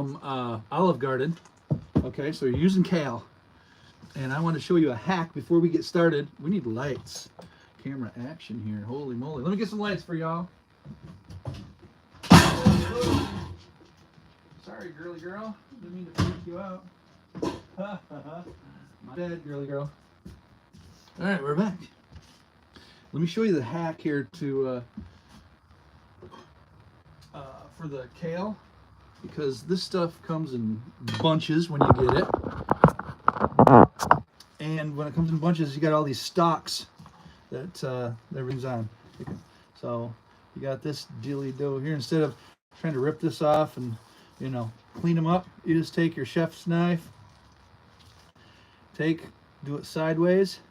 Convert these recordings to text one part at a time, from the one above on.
from Olive Garden. Okay, so you're using kale. And I want to show you a hack before we get started. We need lights. Camera action here. Holy moly. Let me get some lights for y'all. Sorry, girly girl. Didn't mean to freak you out. My bad, girly girl. All right, we're back. Let me show you the hack here to for the kale, because this stuff comes in bunches when you get it. And when it comes in bunches, you got all these stalks that everything's on. So you got this dilly dough here. Instead of trying to rip this off and, you know, clean them up, you just take your chef's knife, do it sideways,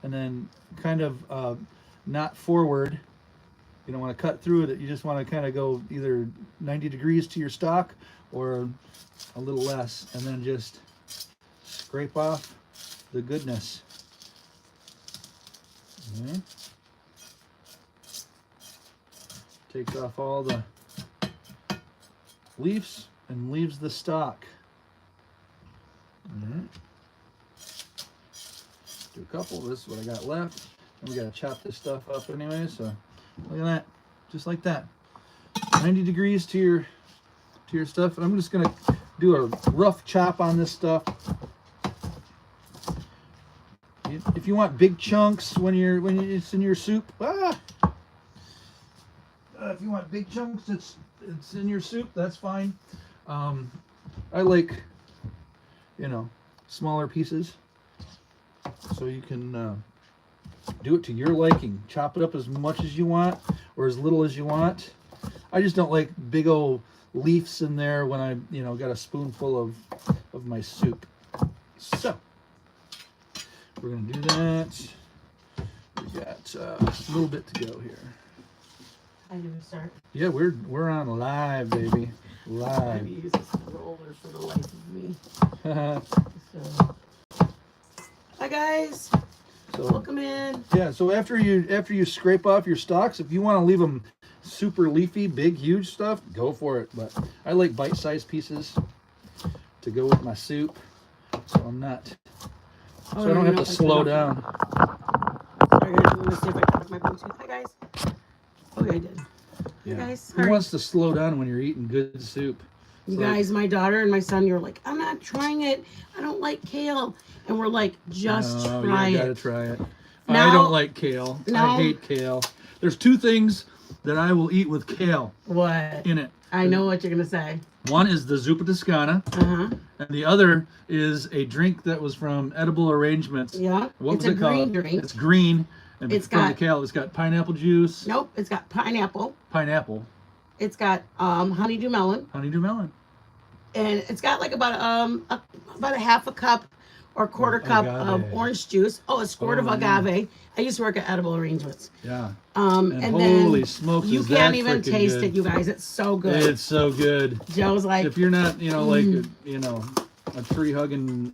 and then kind of not forward. You don't want to cut through it. You just want to kind of go either 90 degrees to your stalk or a little less, and then just scrape off the goodness. Okay. Takes off all the leaves and leaves the stalk. Do a couple. This is what I got left. And we gotta chop this stuff up anyway, so look at that. Just like that. 90 degrees to your stuff. And I'm just gonna do a rough chop on this stuff. If you want big chunks when it's in your soup, if you want big chunks, it's in your soup. That's fine. I like, you know, smaller pieces, so you can do it to your liking. Chop it up as much as you want or as little as you want. I just don't like big old leaves in there when I, you know, got a spoonful of my soup. So we're gonna do that. We got a little bit to go here. I didn't start. Yeah, we're on live, baby. Live. I use this roller for the life of me. So. Hi guys. So, welcome in. Yeah. So after you scrape off your stalks, if you want to leave them super leafy, big, huge stuff, go for it. But I like bite-sized pieces to go with my soup, so I'm not. So I don't have to slow down. Sorry, let me see if I can put my Bluetooth. Hi guys. Okay, I did. Yeah. Hey guys. Who wants to slow down when you're eating good soup? You guys, my daughter and my son, you're like, I'm not trying it. I don't like kale. And we're like, just try it. You gotta try it. Now, I don't like kale. No. I hate kale. There's two things that I will eat with kale what? in it. I know what you're going to say. One is the zuppa Tuscana. And the other is a drink that was from Edible Arrangements. Yeah. What was it called? Green drink. It's green. And it's from got the kale. It's got pineapple juice. Nope. It's got pineapple. Pineapple. It's got honeydew melon. Honeydew melon. And it's got like about a half a cup or quarter cup of orange juice. Oh, a squirt of agave. I used to work at Edible Arrangements. Yeah. And holy then smokes, you can't even taste it, you guys. It's so good. It's so good. Joe's like, if you're not, you know, like, you know, a tree hugging,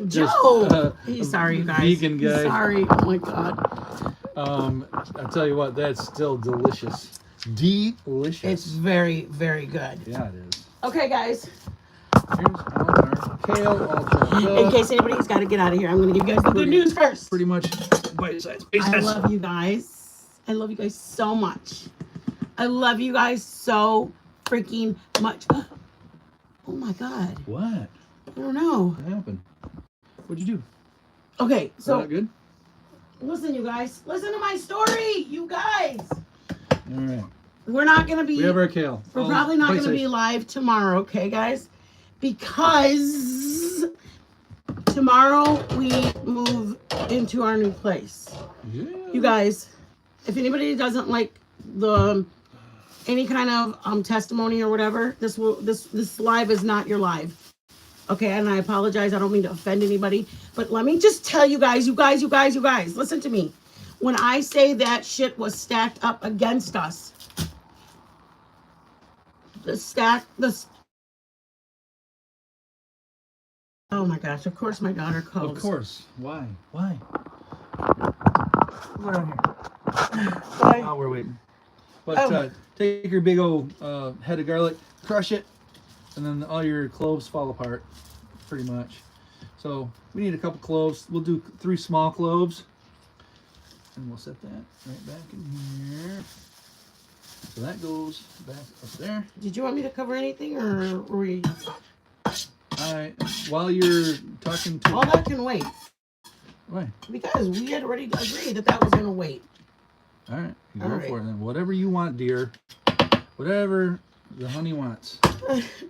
Joe. Sorry, you guys. Vegan guy. Sorry. Oh my God. I tell you what, that's still delicious. Delicious. It's very, very good. Yeah, it is. Okay, guys. Here's our kale all chopped up. In case anybody's got to get out of here, I'm going to give you guys the good news first. Pretty much bite-sized pieces. I love you guys. I love you guys so much. I love you guys so freaking much. Oh my God. What? I don't know. What happened? What'd you do? Okay, so. Not good? Listen, you guys. Listen to my story, you guys. All right. We're not going to be. We have our kale. We're probably not going to be live tomorrow, okay, guys? Because tomorrow we move into our new place. Yeah. You guys, if anybody doesn't like any kind of testimony or whatever, this live is not your live. Okay, and I apologize. I don't mean to offend anybody, but let me just tell you guys, listen to me. When I say that shit was stacked up against us, oh my gosh, of course my daughter called. Of course. Why? Why? Come on here. Why? Oh, we're waiting. But take your big old head of garlic, crush it, and then all your cloves fall apart, pretty much. So we need a couple cloves. We'll do 3 small cloves, and we'll set that right back in here. So that goes back up there. Did you want me to cover anything, or were we? All right. While you're talking to. All that can wait. Why? Because we had already agreed that was going to wait. All right. You All go right. for it then. Whatever you want, dear. Whatever the honey wants.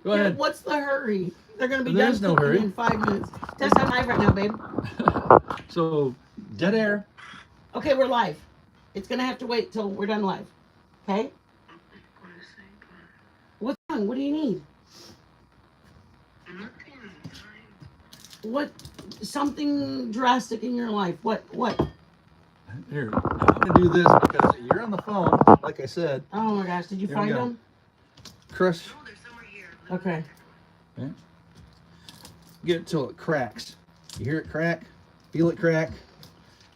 Go ahead. What's the hurry? They're going to be There's done no hurry. in 5 minutes. Test on live right now, babe. So, dead air. Okay, we're live. It's going to have to wait till we're done live. Okay? What's wrong? What do you need? What? Something drastic in your life. What? Here, I'm going to do this because you're on the phone, like I said. Oh my gosh, did you Here we find go. them? Crush. Oh, they're somewhere here. Okay. Okay. Get it till it cracks. You hear it crack, feel it crack,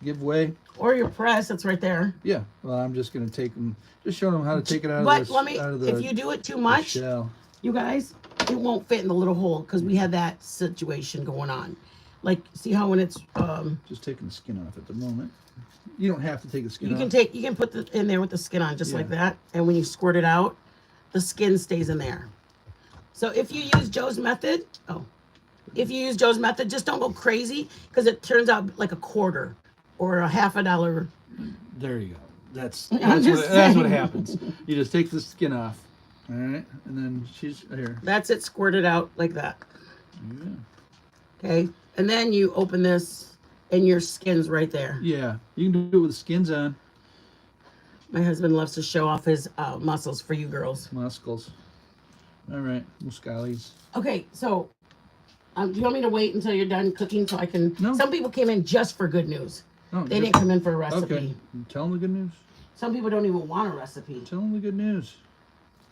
give way. Or your press, it's right there. Yeah. Well, I'm just gonna take them, just showing them how to take it out But of, let me, out of the if you do it too much, shell. you guys, it won't fit in the little hole because we had that situation going on. Like, see how when it's, Just taking the skin off at the moment. You don't have to take the skin you off. can put it in there with the skin on just like Yeah. that. And when you squirt it out, the skin stays in there. So if you use Joe's method, just don't go crazy because it turns out like a quarter or a half a dollar. There you go. That's I'm that's just what saying. happens. You just take the skin off. All right, and then she's here. That's it, squirted out like that. Yeah. Okay. And then you open this and your skin's right there. Yeah, you can do it with the skins on. My husband loves to show off his muscles for you girls. Muscles. All right, muscales. Okay, so do you want me to wait until you're done cooking so I can? No. Some people came in just for good news. No, They just- didn't come in for a recipe. Okay, tell them the good news. Some people don't even want a recipe. Tell them the good news.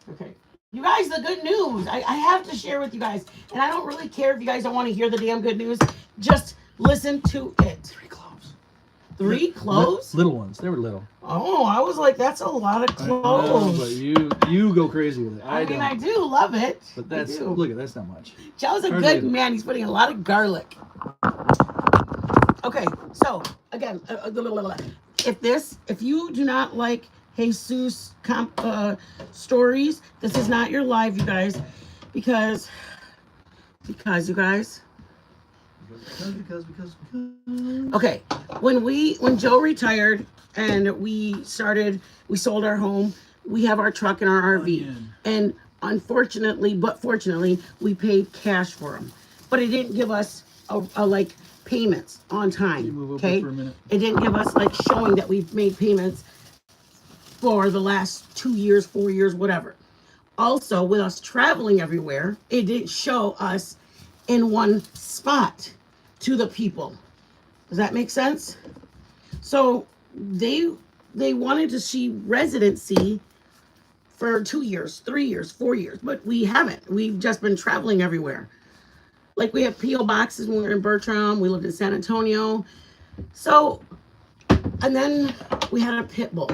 Okay. You guys, the good news. I have to share with you guys. And I don't really care if you guys don't want to hear the damn good news. Just listen to it. 3 cloves. 3 cloves? Little ones. They were little. Oh, I was like, that's a lot of I know, cloves. but you go crazy with it. I mean, don't. I do love it. But I that's do. look at that's not much. Joe's a Hardly good any. man. He's putting a lot of garlic. Okay, so again, if you do not like Jesus stories, this is not your live, you guys, because you guys. Because. Okay, when Joe retired and we sold our home. We have our truck and our RV, Onion. and unfortunately, but fortunately, we paid cash for them. But it didn't give us a like payments on Can you move time. over Okay, for a minute? it didn't give us like showing that we've made payments for the last 2 years, 4 years, whatever. Also, with us traveling everywhere, it didn't show us in one spot to the people. Does that make sense? So they wanted to see residency for 2 years, 3 years, 4 years, but we haven't. We've just been traveling everywhere. Like we have P.O. boxes when we were in Bertram. We lived in San Antonio. So, and then we had a pit bull,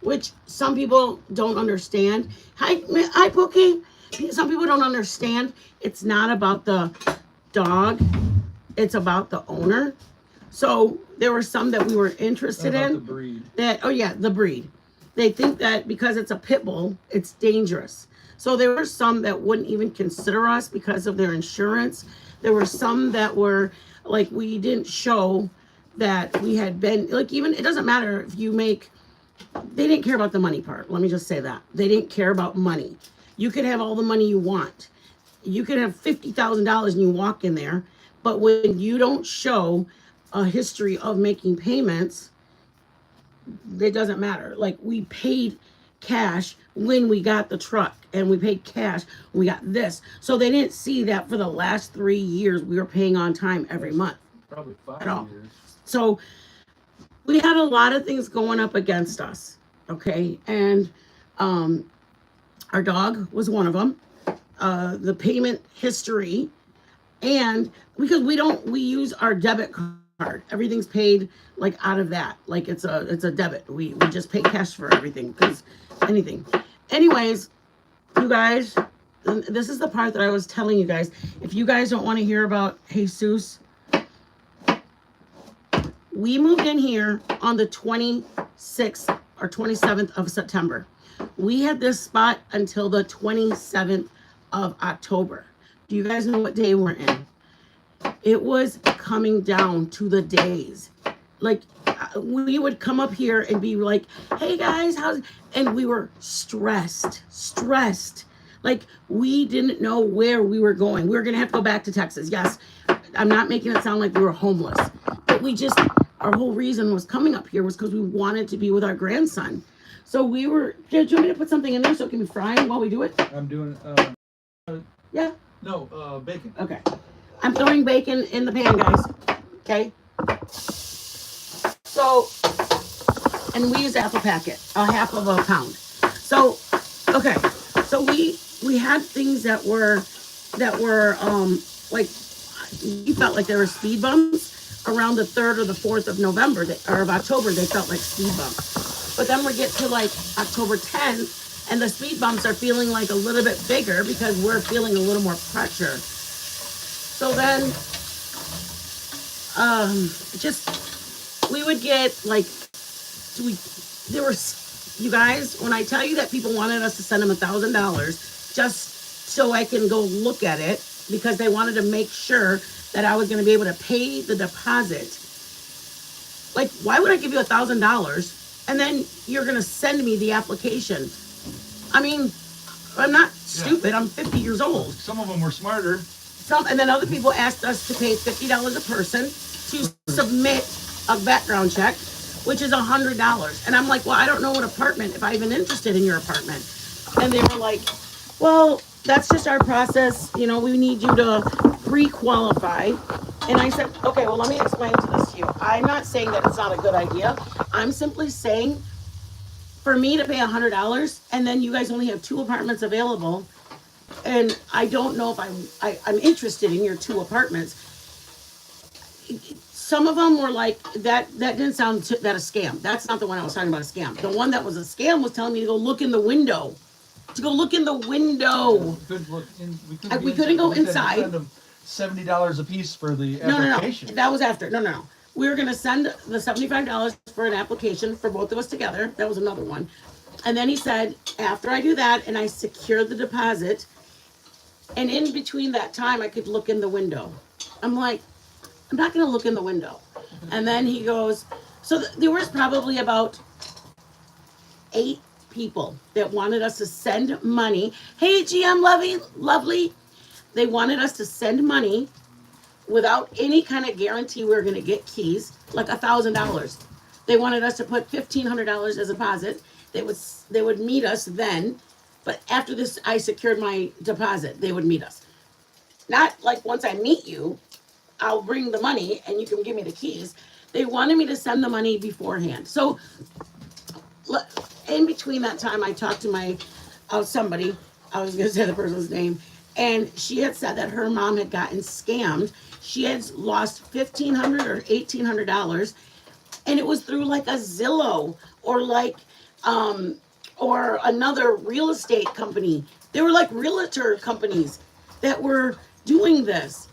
which some people don't understand. Hi, Pookie. Some people don't understand. It's not about the dog. It's about the owner. So there were some that we were interested How about in. the breed? The breed. They think that because it's a pit bull, it's dangerous. So there were some that wouldn't even consider us because of their insurance. There were some that were like, we didn't show that we had been, like, even, it doesn't matter if you make, they didn't care about the money part. Let me just say that. They didn't care about money. You could have all the money you want. You could have $50,000 and you walk in there, but when you don't show a history of making payments, it doesn't matter. Like, we paid cash when we got the truck, and we paid cash when we got this. So they didn't see that for the last 3 years we were paying on time every month. Probably 5 At all. years. So we had a lot of things going up against us. Okay. And our dog was one of them. The payment history, and because we use our debit card. Everything's paid like out of that. Like it's a debit. We just pay cash for everything because anything. Anyways, you guys, and this is the part that I was telling you guys. If you guys don't want to hear about Jesus, we moved in here on the 26th or 27th of September. We had this spot until the 27th of October. Do you guys know what day we're in? It was coming down to the days. Like, we would come up here and be like, hey guys, and we were stressed. Like, we didn't know where we were going. We were going to have to go back to Texas. Yes, I'm not making it sound like we were homeless, but our whole reason was coming up here was because we wanted to be with our grandson. So do you want me to put something in there so it can be frying while we do it? I'm doing, Yeah? no, bacon. Okay. I'm throwing bacon in the pan, guys. Okay? So, and we use apple packet, a half of a pound. So, okay. So we had things that were like, you felt like there were speed bumps around the 3rd or the 4th of November or of October. They felt like speed bumps. But then we get to like October 10th and the speed bumps are feeling like a little bit bigger because we're feeling a little more pressure. So then, we would get like, you guys, when I tell you that people wanted us to send them $1,000 just so I can go look at it because they wanted to make sure that I was going to be able to pay the deposit. Like, why would I give you $1,000 and then you're going to send me the application? I mean, I'm not stupid. I'm 50 years old. Some of them were smarter. And then other people asked us to pay $50 a person to submit a background check, which is $100. And I'm like, well, I don't know what apartment, if I'm even interested in your apartment. And they were like, well, that's just our process. You know, we need you to pre-qualify. And I said, okay, well, let me explain this to you. I'm not saying that it's not a good idea. I'm simply saying for me to pay $100 and then you guys only have 2 apartments available. And I don't know if I'm interested in your 2 apartments. Some of them were like, that didn't sound that a scam. That's not the one I was talking about, a scam. The one that was a scam was telling me to go look in the window. To go look in the window. We couldn't go inside. Send them $70 a piece for the application. No. That was after. No. We were going to send the $75 for an application for both of us together. That was another one. And then he said, after I do that and I secure the deposit, and in between that time, I could look in the window. I'm like, I'm not going to look in the window. And then he goes, so there was probably about 8 people that wanted us to send money. Hey, GM lovely. They wanted us to send money without any kind of guarantee we were going to get keys, like $1,000. They wanted us to put $1,500 as a deposit. They would meet us then. But after this, I secured my deposit. They would meet us. Not like once I meet you, I'll bring the money and you can give me the keys. They wanted me to send the money beforehand. So in between that time, I talked to somebody. I was going to say the person's name. And she had said that her mom had gotten scammed. She had lost $1,500 or $1,800. And it was through like a Zillow or like... or another real estate company. They were like realtor companies that were doing this.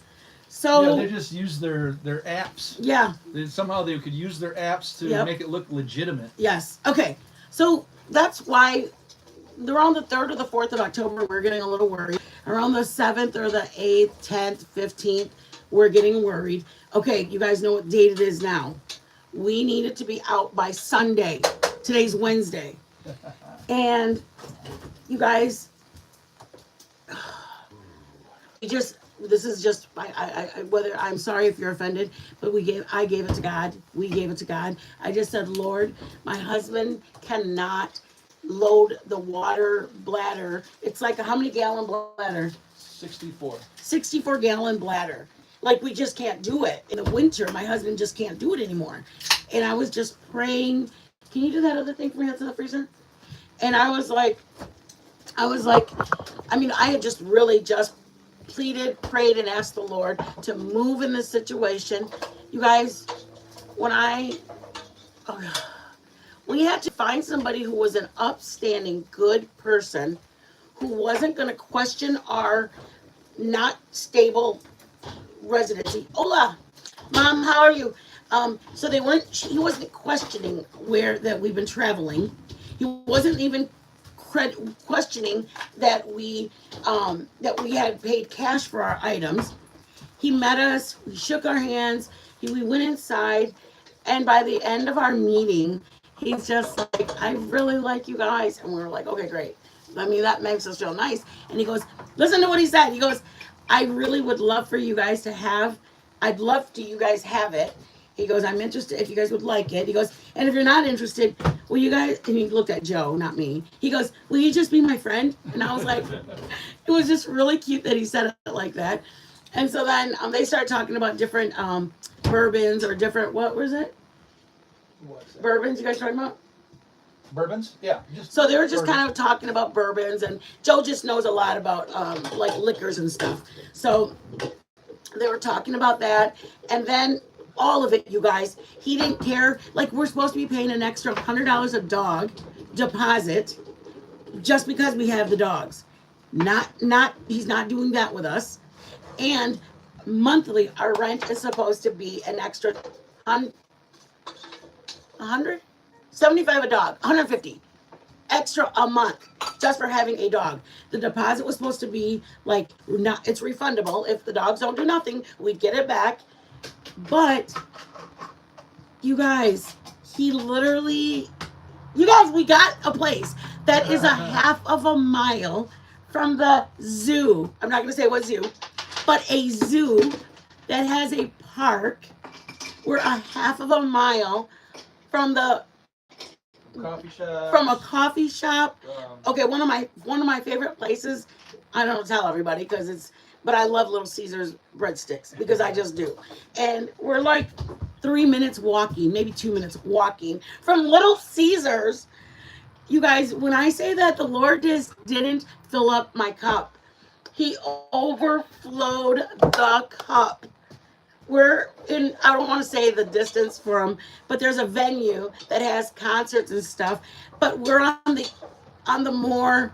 So they just use their apps. Yeah. Somehow they could use their apps to make it look legitimate. Yes. Okay. So that's why around the 3rd or the 4th of October, we're getting a little worried. Around the 7th or the 8th, 10th, 15th, we're getting worried. Okay, you guys know what date it is now. We need it to be out by Sunday. Today's Wednesday. And you guys, this is just, whether, I'm sorry if you're offended, but I gave it to God. We gave it to God. I just said, Lord, my husband cannot load the water bladder. It's like how many gallon bladder? 64. 64 gallon bladder. Like, we just can't do it. In the winter, my husband just can't do it anymore. And I was just praying. Can you do that other thing for me that's in the freezer? And I was like, I had just really just pleaded, prayed, and asked the Lord to move in this situation. You guys, we had to find somebody who was an upstanding, good person who wasn't going to question our not stable residency. Hola, Mom, how are you? So they weren't. He wasn't questioning where that we've been traveling. He wasn't even questioning that we had paid cash for our items. He met us. We shook our hands. We went inside, and by the end of our meeting, he's just like, "I really like you guys," and we were like, "Okay, great." I mean, that makes us feel nice. And he goes, "Listen to what he said." He goes, "I really would love for you guys to have. I'd love to you guys have it." He goes, "I'm interested if you guys would like it." He goes, "And if you're not interested, will you guys?" And he looked at Joe, not me. He goes, "Will you just be my friend?" And I was like, it was just really cute that he said it like that. And so then they started talking about different bourbons or different, what was it? What's that? Bourbons you guys talking about? Bourbons? Yeah. So they were just kind of talking about bourbons, and Joe just knows a lot about like liquors and stuff. So they were talking about that, and then all of it, you guys, he didn't care. Like, we're supposed to be paying an extra $100 a dog deposit just because we have the dogs. He's not doing that with us. And monthly, our rent is supposed to be an extra 100, 75 a dog, 150 extra a month just for having a dog. The deposit was supposed to be like, not, it's refundable. If the dogs don't do nothing, we get it back. But you guys, we got a place that is a half of a mile from the zoo. I'm not going to say what zoo, but a zoo that has a park. We're a half of a mile from the Coffee shop. from a coffee shop. Okay, one of my favorite places. I don't tell everybody but I love Little Caesars breadsticks because I just do. And we're like 3 minutes walking, maybe 2 minutes walking from Little Caesars. You guys, when I say that the Lord just didn't fill up my cup, He overflowed the cup. We're in, I don't want to say the distance from, but there's a venue that has concerts and stuff, but we're on the more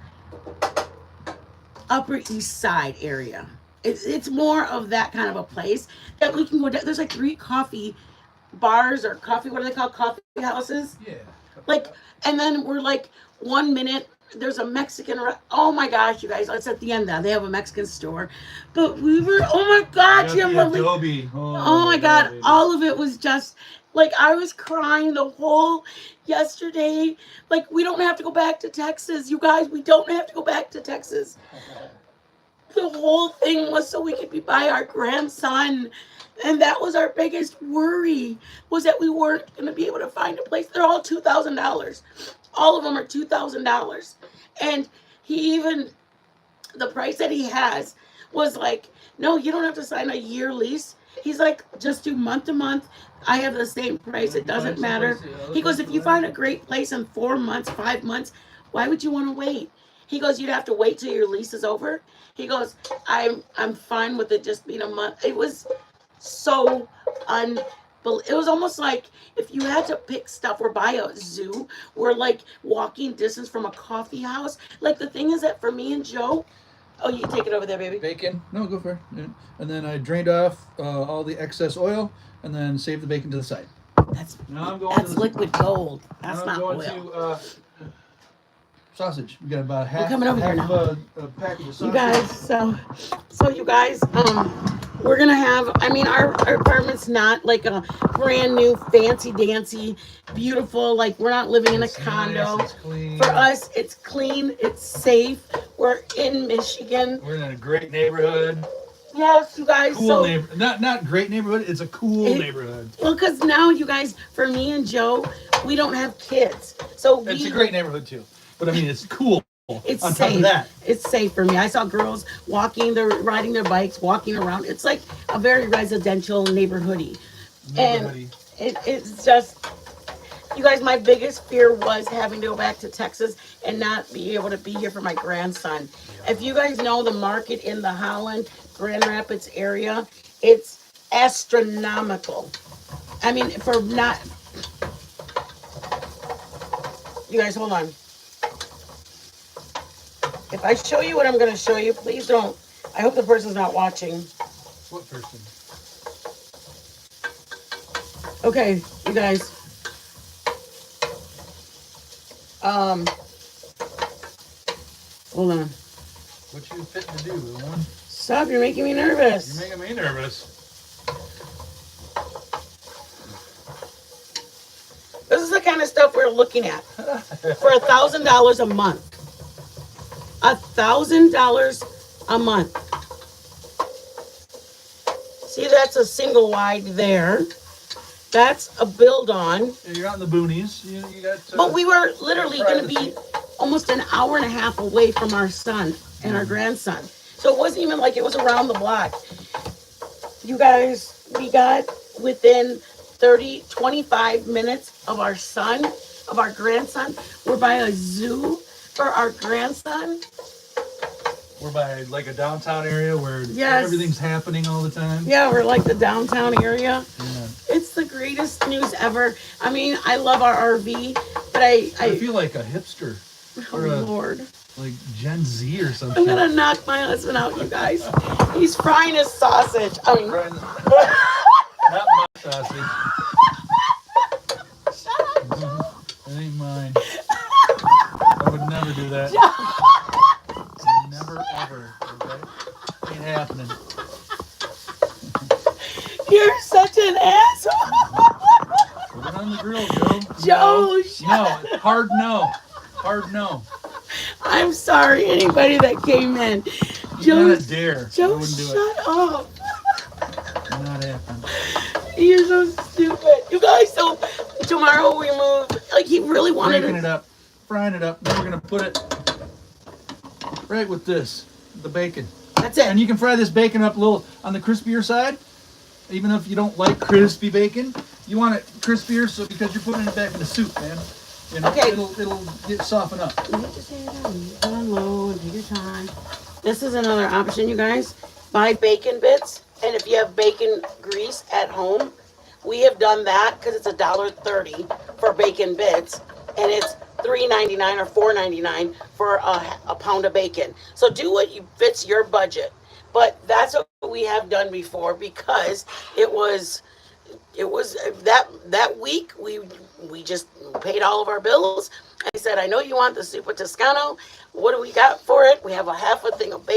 Upper East Side area. It's more of that kind of a place that we can go down. There's like 3 coffee bars or coffee, what do they call coffee houses? Yeah. Like, and then we're like 1 minute, there's a Mexican, oh my gosh, you guys, it's at the end there. They have a Mexican store. But we were, oh my God, Jim, Adobe. oh my God, all of it was just, like, I was crying the whole yesterday. Like, we don't have to go back to Texas. You guys, we don't have to go back to Texas. The whole thing was so we could be by our grandson. And that was our biggest worry, was that we weren't going to be able to find a place. They're all $2,000. All of them are $2,000. And the price that he has was like, no, you don't have to sign a year lease. He's like, just do month to month. I have the same price. It doesn't matter. He goes, if you find a great place in 4 months, 5 months, why would you want to wait? He goes, you'd have to wait till your lease is over. He goes, I'm fine with it just being a month. It was so it was almost like if you had to pick stuff, we're by a zoo, we're like walking distance from a coffee house. Like, the thing is that for me and Joe, oh, you can take it over there, baby. Bacon? No, go for it. Yeah. And then I drained off all the excess oil, and then saved the bacon to the side. That's Now I'm going that's to liquid gold. That's not going oil. to sausage. We got about half, coming over here half now. a package of sausage. You guys, so you guys, we're gonna have, I mean, our apartment's not like a brand new fancy dancy beautiful, like, we're not living in a condo. Nice, it's clean. For us, it's clean, it's safe. We're in Michigan. We're in a great neighborhood. Yes, you guys. Cool neighborhood. Not great neighborhood. It's a cool neighborhood. Well, because now, you guys, for me and Joe, we don't have kids, so It's a great neighborhood too. But I mean, it's cool. It's on safe. top of that. It's safe for me. I saw girls they're riding their bikes, walking around. It's like a very residential neighborhoody. And it's just, you guys, my biggest fear was having to go back to Texas and not be able to be here for my grandson. If you guys know the market in the Holland, Grand Rapids area, it's astronomical. I mean, you guys, hold on. If I show you what I'm going to show you, please don't. I hope the person's not watching. What person? Okay, you guys. Hold on. What you fitting to do, little one? Stop, you're making me nervous. You're making me nervous. This is the kind of stuff we're looking at for $1,000 a month. $1,000 a month. See, that's a single wide there. That's a build on. Yeah, you're out in the boonies. You got. But we were literally going to be almost an hour and a half away from our son and our grandson. So it wasn't even like it was around the block. You guys, we got within 25 minutes of our son, of our grandson. We're by a zoo for our grandson. We're by like a downtown area where Yes. everything's happening all the time. Yeah, we're like the downtown area. Yeah. It's the greatest news ever. I mean, I love our RV, but I feel like a hipster. oh or a, Lord. Like Gen Z or something. I'm gonna knock my husband out, you guys. He's frying his sausage. I mean, Not my sausage. shut up. It ain't mine. I would never do that. Never ever. Okay? Ain't happening. You're such an asshole. Put it on the grill, Joe. Joe, No. Hard no. Hard no. I'm sorry, anybody that came in. Joe, not a dare. I Joe, wouldn't do shut up. Not happening. You're so stupid. You guys, so tomorrow we move. Like, he really wanted Breaking it up, frying it up. Then we're gonna put it right with this, the bacon. That's it. And you can fry this bacon up a little on the crispier side, even if you don't like crispy bacon. You want it crispier, so because you're putting it back in the soup, man. You know, Okay. It'll get soften up. You just say it down. Put on low and take your time. This is another option, you guys. Buy bacon bits, and if you have bacon grease at home, we have done that because it's $1.30 for bacon bits, and it's $3.99 or $4.99 for a pound of bacon. So do what fits your budget. But that's what we have done before because it was that week we just paid all of our bills. I said, I know you want the soup with Tuscano. What do we got for it? We have a half a thing of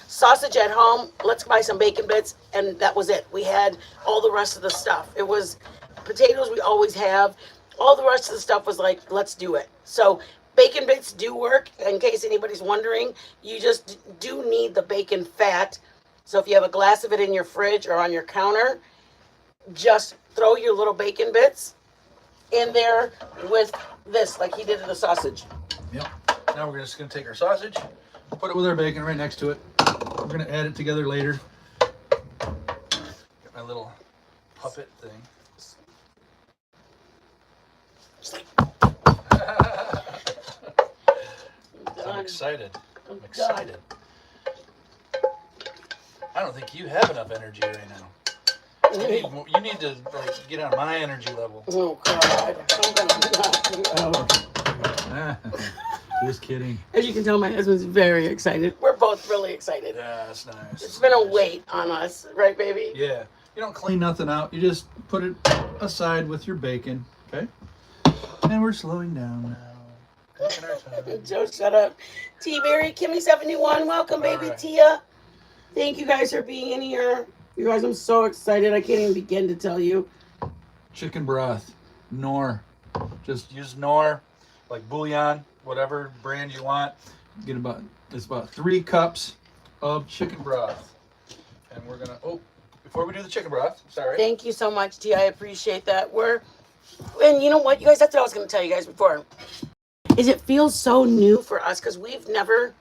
sausage at home. Let's buy some bacon bits, and that was it. We had all the rest of the stuff. It was potatoes we always have. All the rest of the stuff was like, let's do it. So bacon bits do work. In case anybody's wondering, you just do need the bacon fat. So if you have a glass of it in your fridge or on your counter, just throw your little bacon bits in there with this, like he did in the sausage. Yep. Now we're just gonna take our sausage, put it with our bacon right next to it. We're gonna add it together later. Got my little puppet thing. I'm excited. I'm excited. I don't think you have enough energy right now. You need to like get on my energy level. Oh God! I'm gonna knock you out. Just kidding. As you can tell, my husband's very excited. We're both really excited. Yeah, that's nice. It's been a weight on us, right, baby? Yeah. You don't clean nothing out. You just put it aside with your bacon, okay? And we're slowing down now. Taking our time. Joe, shut up. T-Berry, Kimmy71, welcome, baby. All right. Tia. Thank you guys for being in here. You guys, I'm so excited. I can't even begin to tell you. Chicken broth, Knorr. Just use Knorr, like bouillon, whatever brand you want. Get it's about 3 cups of chicken broth. And we're gonna, before we do the chicken broth, sorry. Thank you so much, Tia. I appreciate that. And you know what, you guys, that's what I was going to tell you guys before. Is it feels so new for us because we've never.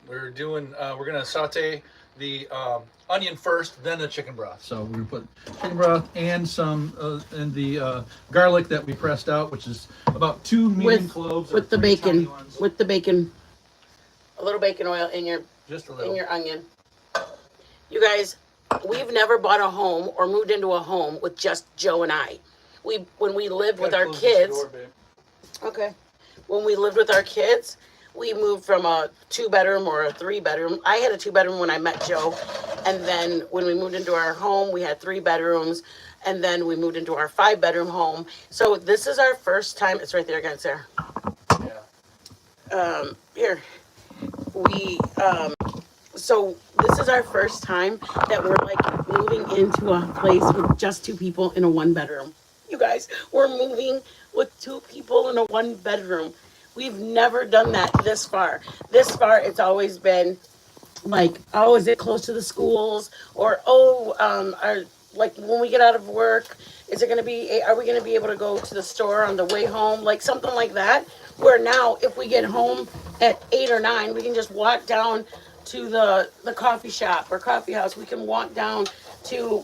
We're gonna saute the onion first, then the chicken broth. So we're gonna put chicken broth and some and the garlic that we pressed out, which is about 2 medium cloves with the three bacon, tiny ones. with the bacon, a little bacon oil in your Just a little. in your onion. You guys, we've never bought a home or moved into a home with just Joe and I. When we lived with our kids. Door, babe. Okay. When we lived with our kids, we moved from a 2-bedroom or a 3-bedroom. I had a 2-bedroom when I met Joe, and then when we moved into our home, we had 3 bedrooms, and then we moved into our 5-bedroom home. So this is our first time. It's right there again, Sarah. Here we so this is our first time that we're like moving into a place with just 2 people in a 1-bedroom. You guys, we're moving with 2 people in a 1-bedroom. We've never done that this far. This far, it's always been like, oh, is it close to the schools? Or, oh, like when we get out of work, is it going to be, are we going to be able to go to the store on the way home? Like something like that. Where now, if we get home at 8 or 9, we can just walk down to the coffee shop or coffee house. We can walk down to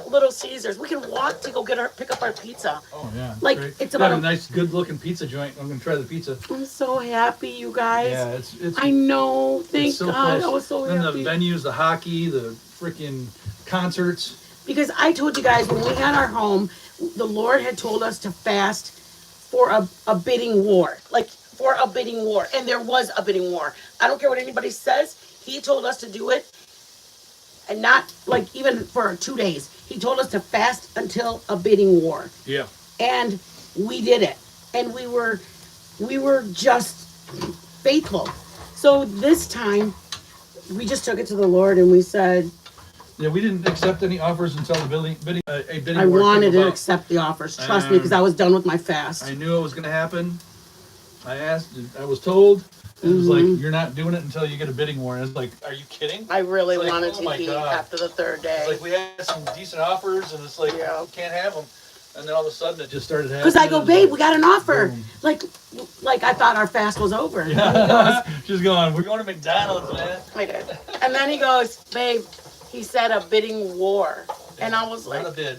Little Caesars. We can walk to go pick up our pizza. Oh yeah, like great. it's Got about a nice, good-looking pizza joint. I'm gonna try the pizza. I'm so happy, you guys. Yeah, it's. I know. Thank so God. close. I was so and happy. The venues, the hockey, the freaking concerts. Because I told you guys when we had our home, the Lord had told us to fast for a bidding war. Like for a bidding war. And there was a bidding war. I don't care what anybody says. He told us to do it. And not like even for 2 days. He told us to fast until a bidding war. Yeah. And we did it. And we were just faithful. So this time we just took it to the Lord and we said, yeah, we didn't accept any offers until the bidding I war wanted came to about. accept the offers. Trust me, because I was done with my fast. I knew it was going to happen. I was told. It was like, you're not doing it until you get a bidding war. And it's like, are you kidding? I really like, wanted oh to my eat God. after the 3rd day. It's like we had some decent offers, and it's like, Yeah. you can't have them. And then all of a sudden, it just started happening. Because I go, babe, we got an offer. Boom. Like I thought our fast was over. Yeah. She's going, we're going to McDonald's, man. I did. And then he goes, babe, he said a bidding war. And I was like, Not a bid.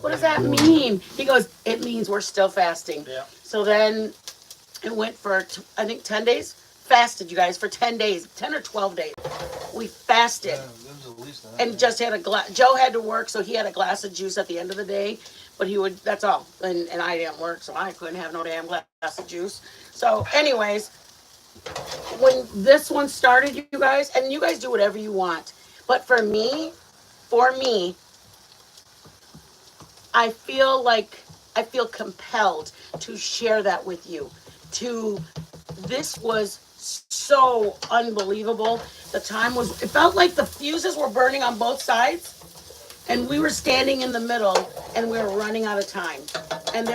what does that mean? He goes, it means we're still fasting. Yeah. So then it went for, I think, 10 days. Fasted, you guys, for 10 days, 10 or 12 days. We fasted. Yeah, it was at least that. And just had a glass. Joe had to work, so he had a glass of juice at the end of the day. But he would, that's all. And I didn't work, so I couldn't have no damn glass of juice. So, anyways, when this one started, you guys, and you guys do whatever you want. But for me, I feel compelled to share that with you. This was so unbelievable. The time was, it felt like the fuses were burning on both sides. And we were standing in the middle, and we were running out of time. And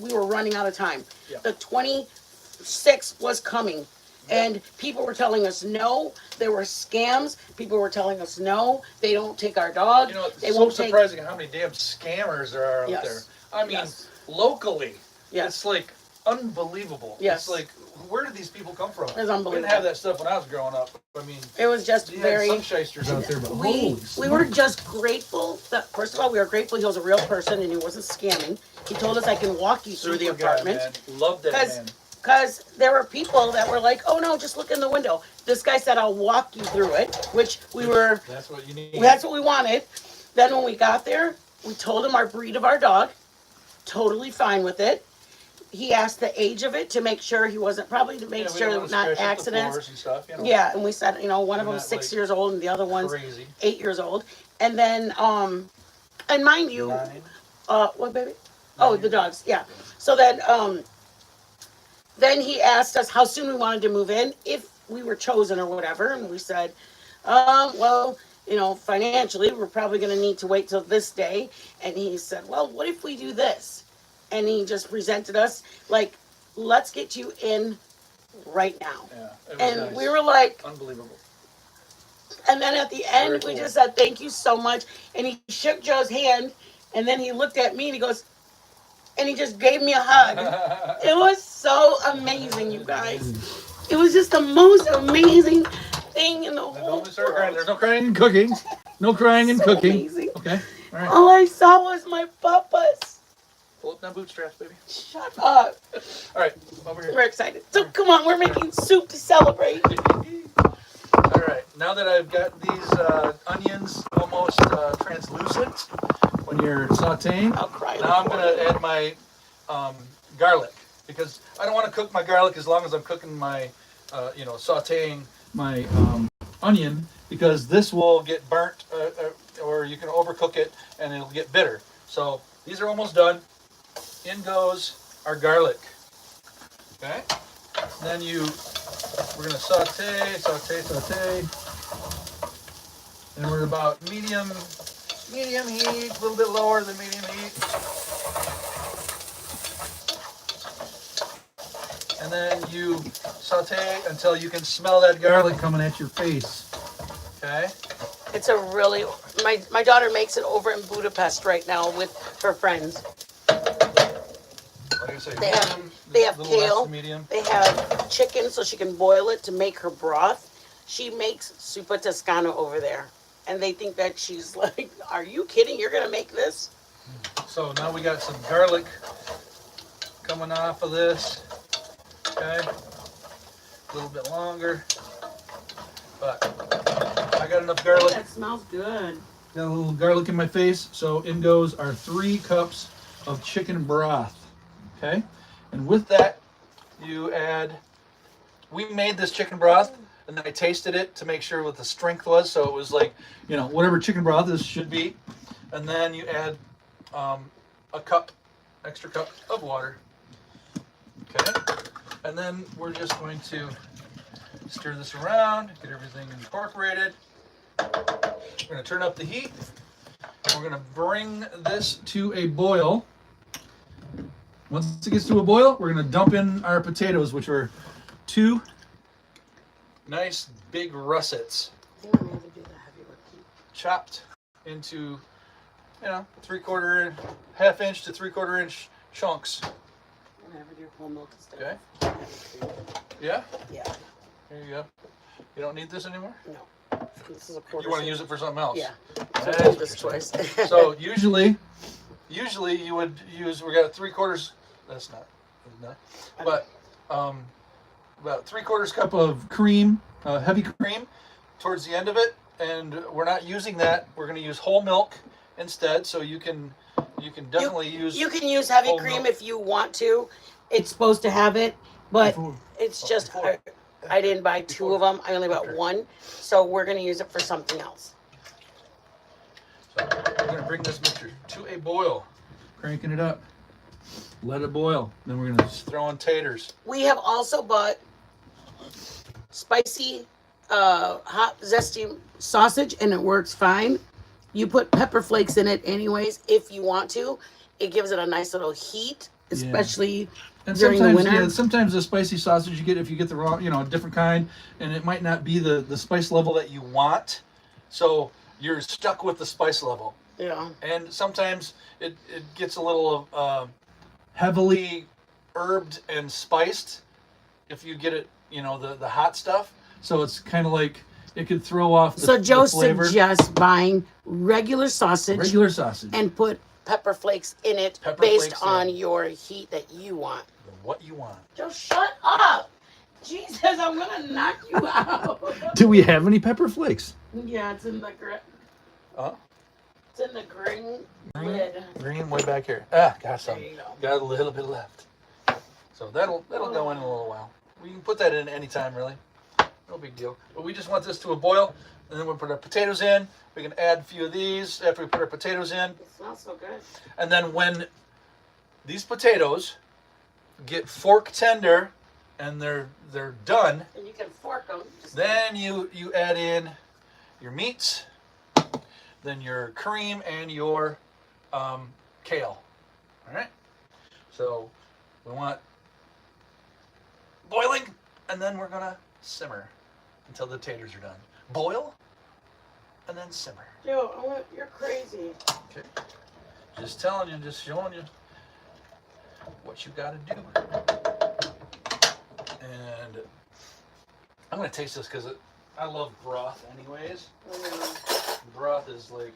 we were running out of time. Yeah. The 26th was coming, and people were telling us no. There were scams. People were telling us no. They don't take our dog. You know, it's they so won't surprising how many damn scammers there are out Yes. there. I mean, Yes. locally, Yes. it's like unbelievable. Yes. It's like, where did these people come from? It's We didn't unbelievable. have that stuff when I was growing up. I mean, It was just you very. had some shysters out there, but We holy were smokes. just grateful that, first of all, we were grateful he was a real person and he wasn't scamming. He told us I can walk you through the Super guy, apartment. man. Love that man. Because there were people that were like, oh no, just look in the window. This guy said, I'll walk you through it, which That's what you need. that's what we wanted. Then when we got there, we told him our breed of our dog. Totally fine with it. He asked the age of it to make sure he wasn't, probably to make we sure don't it wanna was not scratch up the accidents. floors and stuff, you know. Yeah, and we said, one of We're them was not, 6 like, years old and the other one's Crazy. 8 years old. And then, and mind you, 9. what baby? Oh, the dogs, yeah. So then he asked us how soon we wanted to move in, if we were chosen or whatever. And we said, well, financially, we're probably going to need to wait till this day. And he said, well, what if we do this? And he just presented us like, let's get you in right now. Yeah, it was And nice. we were like, Unbelievable. and then at the end, Very we cool. just said, thank you so much. And he shook Joe's hand, and then he looked at me and he goes, and he just gave me a hug. It was so amazing, you guys. It was just the most amazing thing in the whole Don't start crying. world. There's no crying and cooking. No crying and So cooking. amazing. Okay. All right. All I saw was my papas. Pull up them bootstraps, baby. Shut up. All right. Over here. We're excited. So come on, we're making soup to celebrate. All right. Now that I've got these onions almost translucent when you're sauteing, I'll cry. now I'm going to add my garlic because I don't want to cook my garlic as long as I'm cooking my sauteing my onion, because this will get burnt, or you can overcook it and it'll get bitter. So these are almost done. In goes our garlic. Okay. Then we're gonna saute. And we're about medium heat, a little bit lower than medium heat. And then you saute until you can smell that garlic coming at your face. Okay? It's a really, my daughter makes it over in Budapest right now with her friends. Like I say, They have little less kale. than medium. They have chicken so she can boil it to make her broth. She makes super Tuscano over there. And they think that she's like, are you kidding? You're going to make this? So now we got some garlic coming off of this. Okay? A little bit longer. But I got enough garlic. That smells good. Got a little garlic in my face. So in goes our 3 cups of chicken broth. Okay? And with that, you add, we made this chicken broth, and then I tasted it to make sure what the strength was. So it was like, whatever chicken broth this should be. And then you add a extra cup of water. Okay? And then we're just going to stir this around, get everything incorporated. We're going to turn up the heat. We're going to bring this to a boil. Once it gets to a boil, we're going to dump in our potatoes, which are 2 nice big russets, chopped into, half inch to 3/4 inch chunks. Okay. Yeah? Yeah. Here you go. You don't need this anymore? No. This is a quarter. You want to use it for something else? Yeah. That's This choice. So usually you would use, we got 3/4, that's not, but about 3/4 cup of cream, heavy cream, towards the end of it, and we're not using that. We're going to use whole milk instead. So you can definitely use. You can use heavy cream if you want to. It's supposed to have it, but it's just I didn't buy 2 of them. I only bought 1, so we're going to use it for something else. So we're going to bring this mixture to a boil, cranking it up. Let it boil. Then we're going to throw in taters. We have also bought spicy, hot, zesty sausage, and it works fine. You put pepper flakes in it anyways if you want to. It gives it a nice little heat, especially during the winter. Yeah, sometimes the spicy sausage you get, if you get the raw, a different kind, and it might not be the spice level that you want. So you're stuck with the spice level. Yeah. And sometimes it gets a little heavily herbed and spiced if you get it, the hot stuff. So it's kind of like it could throw off the Joe flavor. suggests buying regular sausage and put pepper flakes in it based on your heat that you want. What you want. Joe, shut up. Jesus, I'm going to knock you out. Do we have any pepper flakes? Yeah, it's in the it's in the green lid. Green way back here. Got some. There you go. Got a little bit left. So that'll go in a little while. We can put that in any time, really. No big deal. But we just want this to a boil, and then we'll put our potatoes in. We can add a few of these after we put our potatoes in. It smells so good. And then when these potatoes get fork tender and they're done, And you can fork them. then you add in your meats, then your cream and your kale. All right. So we want boiling, and then we're gonna simmer until the taters are done. Boil, and then simmer. Joe, you're crazy. Okay. Just telling you, just showing you what you gotta do. And I'm gonna taste this because I love broth anyways. Broth is like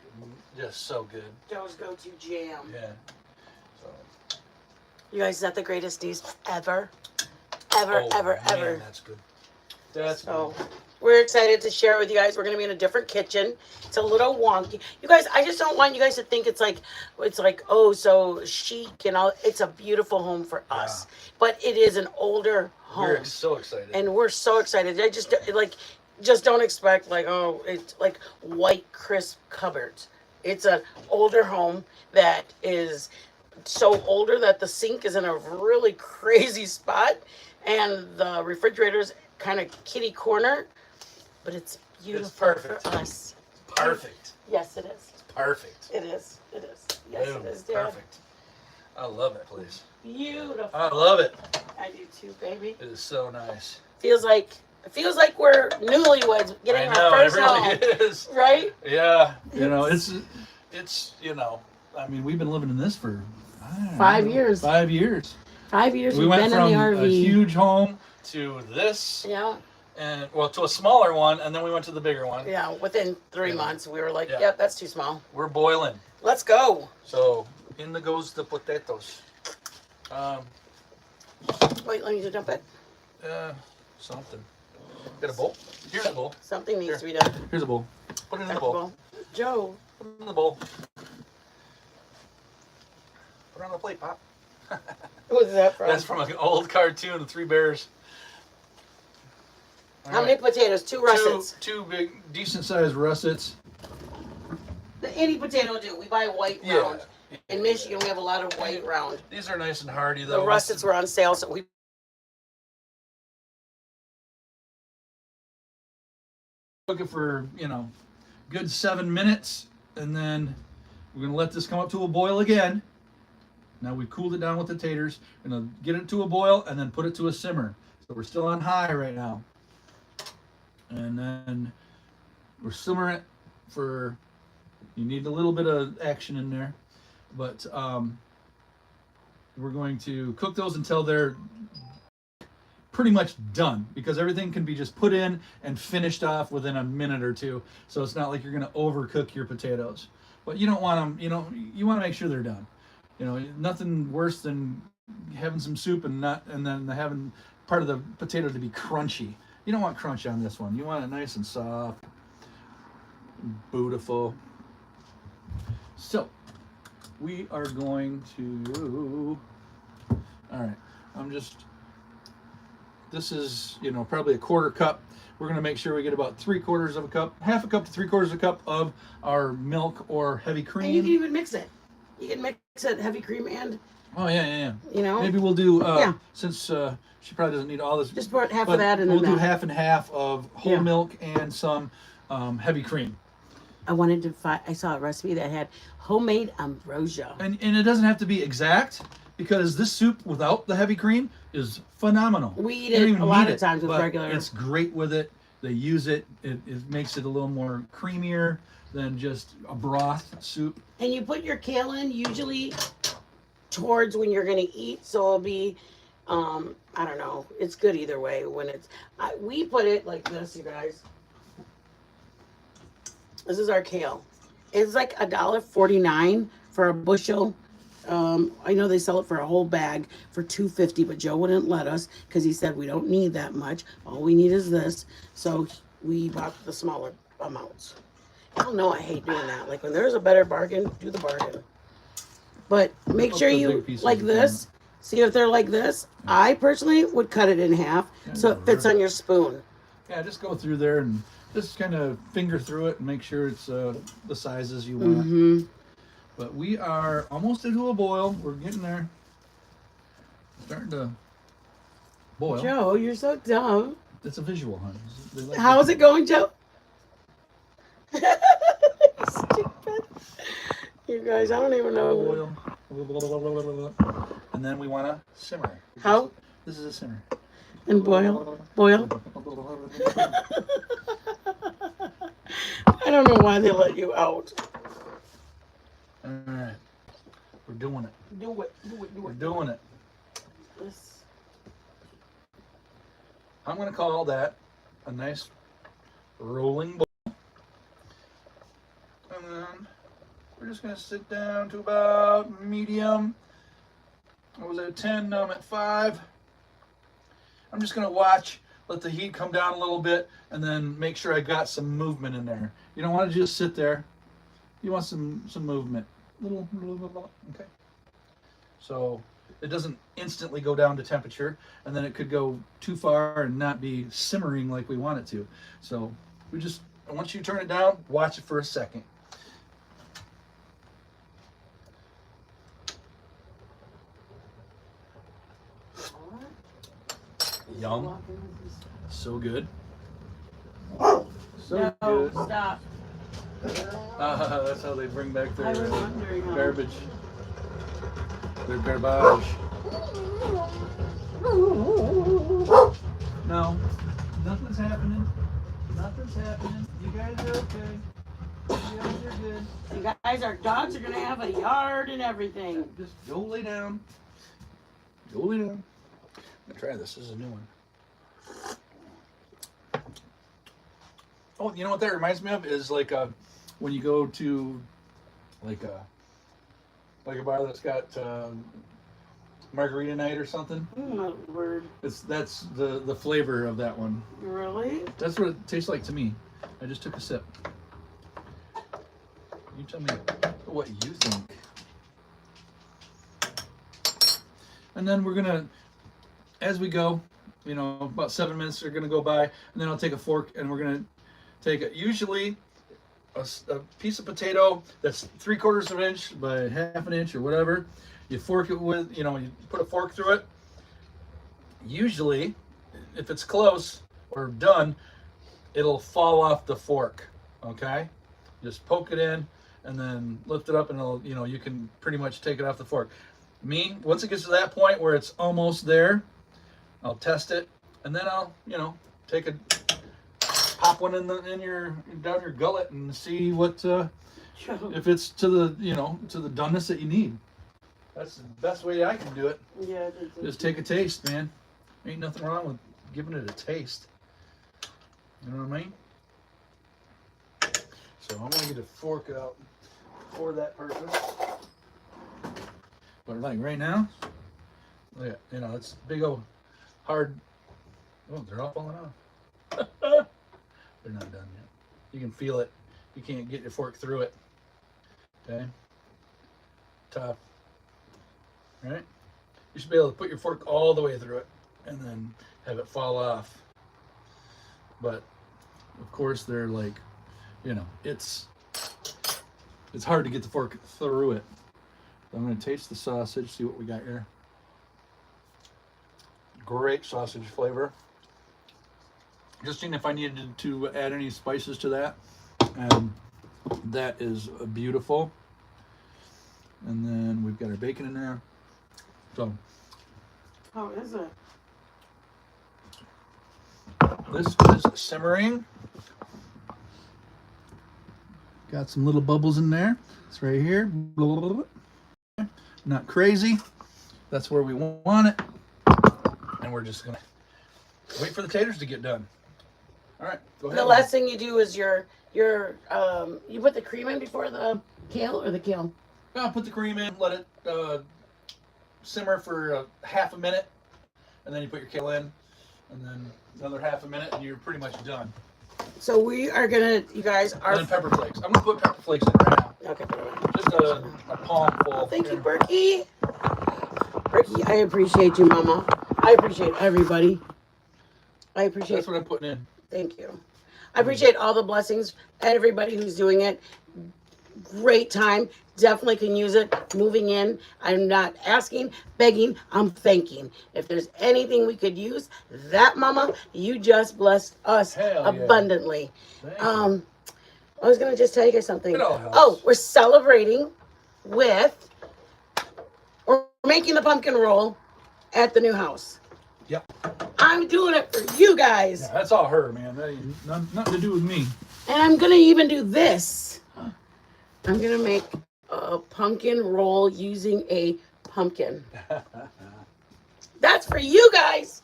just so good. Joe's go-to jam. Yeah. So. You guys, is that the greatest news ever? Ever. Man, that's good. That's so, good. we're excited to share it with you guys. We're going to be in a different kitchen. It's a little wonky. You guys, I just don't want you guys to think it's like, oh, so chic and all. It's a beautiful home for us. But it is an older home. We're so excited. And we're so excited. I just like just don't expect like, oh, it's like white crisp cupboards. It's an older home that is so older that the sink is in a really crazy spot and the refrigerator's kind of kitty corner, but it's beautiful perfect. for us. Perfect. Yes, it is. It's perfect. It is. It is. Yes, Boom. it is, Dad. Perfect. I love it, please. Beautiful. I love it. I do too, baby. It is so nice. Feels like we're newlyweds getting I know, our first it really home, is. right? Yeah. You know, it's you know, I mean, we've been living in this for I don't know, 5 years. 5 years. 5 years We we've went been from in the RV. a huge home to this, Yeah. and well, to a smaller one, and then we went to the bigger one. Yeah. Within 3 Yeah. months, we were like, Yeah. "Yep, that's too small. We're boiling. Let's go." So in the goes the potatoes. Wait, let me just dump it. Something. Got a bowl? Here's a bowl. Something needs Here. to be done. Here's a bowl. Put it in the bowl. Well, Joe, Put it in the bowl. Put it on the plate, Pop. who's that from? That's from an old cartoon of Three Bears. All How right. many potatoes? 2 russets. Two big, decent-sized russets. Any potato will do. We buy white Yeah. round. In Michigan, we have a lot of white round. These are nice and hearty, The though. russets were on sale, so we Cook it for, good 7 minutes, and then we're gonna let this come up to a boil again. Now we've cooled it down with the taters. We're gonna get it to a boil and then put it to a simmer. So we're still on high right now. And then we're simmering it for, you need a little bit of action in there, but we're going to cook those until they're pretty much done, because everything can be just put in and finished off within a minute or two. So it's not like you're going to overcook your potatoes, but you don't want them, you want to make sure they're done. Nothing worse than having some soup and then having part of the potato to be crunchy. You don't want crunch on this one. You want it nice and soft, beautiful. So we are going to, all right, this is, probably a quarter cup. We're going to make sure we get about 3/4 of a cup, half a cup to 3/4 of a cup of our milk or heavy cream. and you can even mix it. You can mix it heavy cream and Oh, yeah. you know. Maybe we'll do, Yeah. since she probably doesn't need all this. Just put half but of that in we'll the do back. half and half of whole Yeah. milk and some heavy cream. I wanted to find. I saw a recipe that had homemade ambrosia. And it doesn't have to be exact, because this soup without the heavy cream is phenomenal. We eat You don't it even a lot need of times with but regular. It's great with it. They use it. It makes it a little more creamier than just a broth soup. And you put your kale in usually towards when you're gonna eat, so it'll be, I don't know. It's good either way. When we put it like this, you guys. This is our kale. It's like $1.49 for a bushel. I know they sell it for a whole bag for $2.50, but Joe wouldn't let us because he said we don't need that much. All we need is this. So we bought the smaller amounts. Y'all know I hate doing that. Like when there's a better bargain, do the bargain. But make Put sure the you big pieces like in this. See if they're like this. I personally would cut it in half so it fits on your spoon. Yeah, just go through there and just kind of finger through it and make sure it's the sizes you want. Mm-hmm. But we are almost into a boil. We're getting there. Starting to boil. Joe, you're so dumb. It's a visual, honey. They like How's it going, Joe? Stupid. You guys, I don't even know. boil. And then we want to simmer. How? This is a simmer. And boil. Boil. I don't know why they let you out. All right. We're doing it. Do it. Do it. Do We're it. doing it. This. I'm going to call that a nice rolling boil. And then we're just going to sit down to about medium. I was at 10, now I'm at 5. I'm just going to watch let the heat come down a little bit, and then make sure I got some movement in there. You don't want to just sit there. You want some movement. Little, okay. So it doesn't instantly go down to temperature, and then it could go too far and not be simmering like we want it to. So we just, once you turn it down, watch it for a second. Yum. So good. So No, good. stop. That's how they bring back their I was wondering how. garbage. Their garbage. No, nothing's happening. Nothing's happening. You guys are okay. You guys are good. You guys, our dogs are gonna have a yard and everything. Just go lay down. Go lay down. I'm gonna try this. This is a new one. Oh, you know what that reminds me of is like when you go to like a bar that's got margarita night or something. My word. That's the flavor of that one. Really? That's what it tastes like to me. I just took a sip. You tell me what you think. And then we're gonna, as we go, you know, about 7 minutes are gonna go by, and then I'll take a fork and we're gonna take usually a piece of potato that's 3/4 of an inch by 1/2 an inch or whatever. You fork it with, you know, you put a fork through it. Usually, if it's close or done, it'll fall off the fork. Okay, just poke it in and then lift it up, and it'll, you know, you can pretty much take it off the fork. Me, once it gets to that point where it's almost there, I'll test it, and then I'll, you know, take a pop one in your down your gullet and see what if it's to the, you know, to the doneness that you need. That's the best way I can do it. Yeah. Just take a taste, man. Ain't nothing wrong with giving it a taste. You know what I mean? So I'm gonna get a fork out for that purpose. But like right now, look at, you know, it's big old hard. Oh, they're all falling off. They're not done yet. You can feel it. You can't get your fork through it. Okay. Tough. Right? You should be able to put your fork all the way through it and then have it fall off. But of course they're like, you know, it's hard to get the fork through it. I'm going to taste the sausage, see what we got here. Great sausage flavor. Just seeing if I needed to add any spices to that. And that is beautiful. And then we've got our bacon in there. So, How is it? this is simmering. Got some little bubbles in there. It's right here. Not crazy. That's where we want it. And we're just gonna wait for the taters to get done. All right, go ahead. The last thing you do is you put the cream in before the kale or the kale? I'll put the cream in, let it simmer for 1/2 minute, and then you put your kale in, and then another 1/2 minute, and you're pretty much done. So we are gonna, you guys are. And then pepper flakes. I'm gonna put pepper flakes in right now. Okay. Just a palm full. Thank you, Berkey. Berkey, I appreciate you, Mama. I appreciate everybody. I appreciate. That's what I'm putting in. Thank you. I appreciate all the blessings. Everybody who's doing it. Great time. Definitely can use it. Moving in. I'm not asking, begging. I'm thanking. If there's anything we could use, that, Mama, you just blessed us abundantly. Yeah. I was gonna just tell you guys something. It all helps. Oh, we're celebrating with. We're making the pumpkin roll at the new house. Yep. I'm doing it for you guys. Yeah, that's all her, man. That ain't nothing to do with me. And I'm going to even do this. I'm going to make a pumpkin roll using a pumpkin. That's for you guys.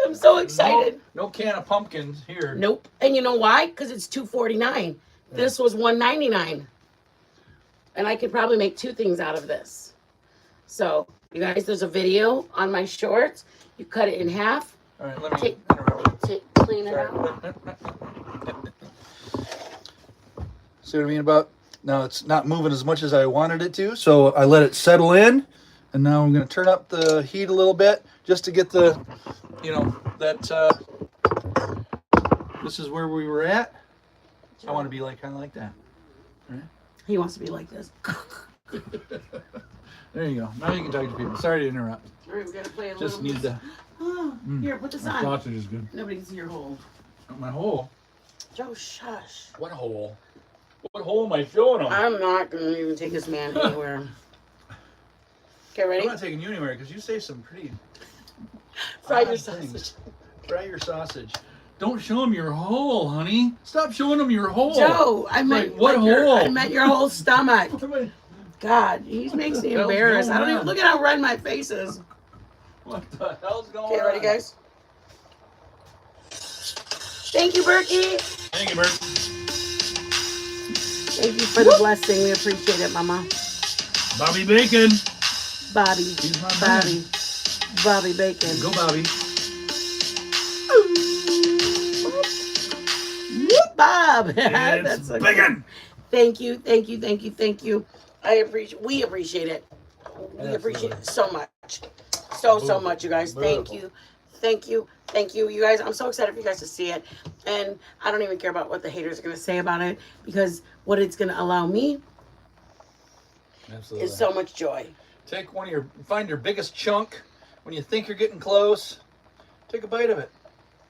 I'm so excited. No can of pumpkins here. Nope. And you know why? Because it's $2.49. This was $1.99. And I could probably make 2 things out of this. So, you guys, there's a video on my shorts. You cut it in half, All right, let me Take- interrupt. Clean it Sorry. out. See what I mean about now? It's not moving as much as I wanted it to, so I let it settle in, and now I'm going to turn up the heat a little bit just to get the, you know, that. This is where we were at. I want to be like kind of like that. Right? He wants to be like this. There you go. Now you can talk to people. Sorry to interrupt. All right, we gotta play a Just little need bit. to. Oh, here, put this My on. sausage is good. Nobody can see your hole. My hole. Joe, shush. What hole? What hole am I showing them? I'm not gonna even take this man anywhere. Okay, ready? I'm not taking you anywhere because you say some pretty. Fry your odd sausage. things. Fry your sausage. Don't show them your hole, honey. Stop showing them your hole. Joe, I meant Like, what your, hole? I meant your whole stomach. What am I- God, he makes me What the hell's embarrassed. going I don't even on? look at how red my face is. What the hell's going on? Okay, ready, guys? Thank you, Berkey. Thank you, Bert. Thank you for the blessing. We appreciate it, Mama. Bobby Bacon. Bobby. He's my Bobby. Bobby Bacon. Go, Bobby. Bob. It's That's so bacon. Thank you, thank you, thank you, thank you. We appreciate it. We appreciate it so much. So much, you guys. Thank you. Thank you. Thank you. You guys, I'm so excited for you guys to see it. And I don't even care about what the haters are gonna say about it, because what it's gonna allow me Absolutely. is so much joy. Take find your biggest chunk when you think you're getting close. Take a bite of it.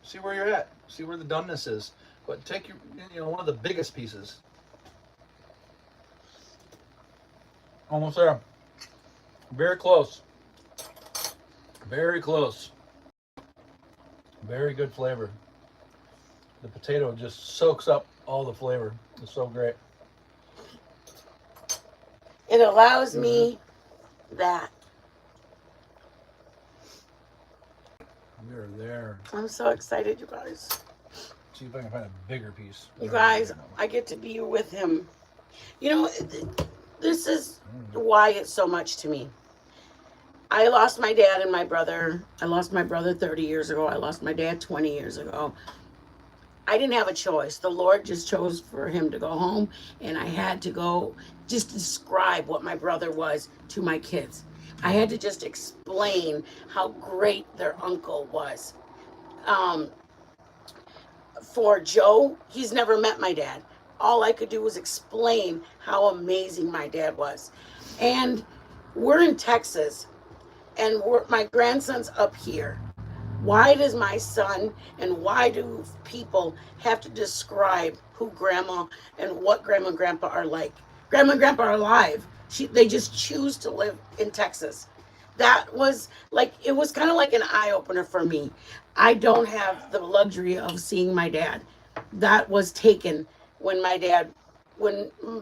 See where you're at. See where the doneness is. But take one of the biggest pieces. Almost there. Very close. Very close. Very good flavor. The potato just soaks up all the flavor. It's so great. It allows me that. We're there. I'm so excited, you guys. See if I can find a bigger piece. You guys, I get to be with him. You know, this is why it's so much to me. I lost my dad and my brother. I lost my brother 30 years ago. I lost my dad 20 years ago. I didn't have a choice. The Lord just chose for him to go home, and I had to go just describe what my brother was to my kids. I had to just explain how great their uncle was. For Joe, he's never met my dad. All I could do was explain how amazing my dad was. And we're in Texas, and my grandson's up here. Why does my son and why do people have to describe who grandma and what grandma and grandpa are like? Grandma and grandpa are alive. They just choose to live in Texas. That was like, it was kind of like an eye-opener for me. I don't have the luxury of seeing my dad. That was taken when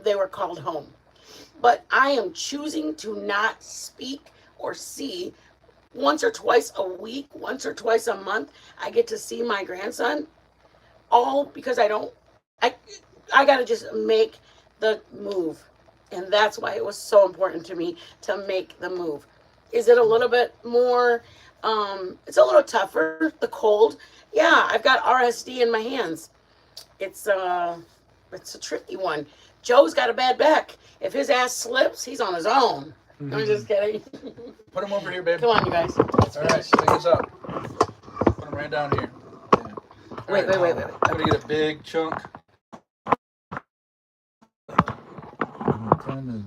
they were called home. But I am choosing to not speak or see once or twice a week, once or twice a month. I get to see my grandson, all because I got to just make the move. And that's why it was so important to me to make the move. Is it a little bit more, it's a little tougher, the cold. Yeah, I've got RSD in my hands. It's a tricky one. Joe's got a bad back. If his ass slips, he's on his own. I'm just kidding. Put him over here, babe. Come on, you guys. All right, pick us up. Put him right down here. Yeah. Wait. I'm gonna get a big chunk. Find a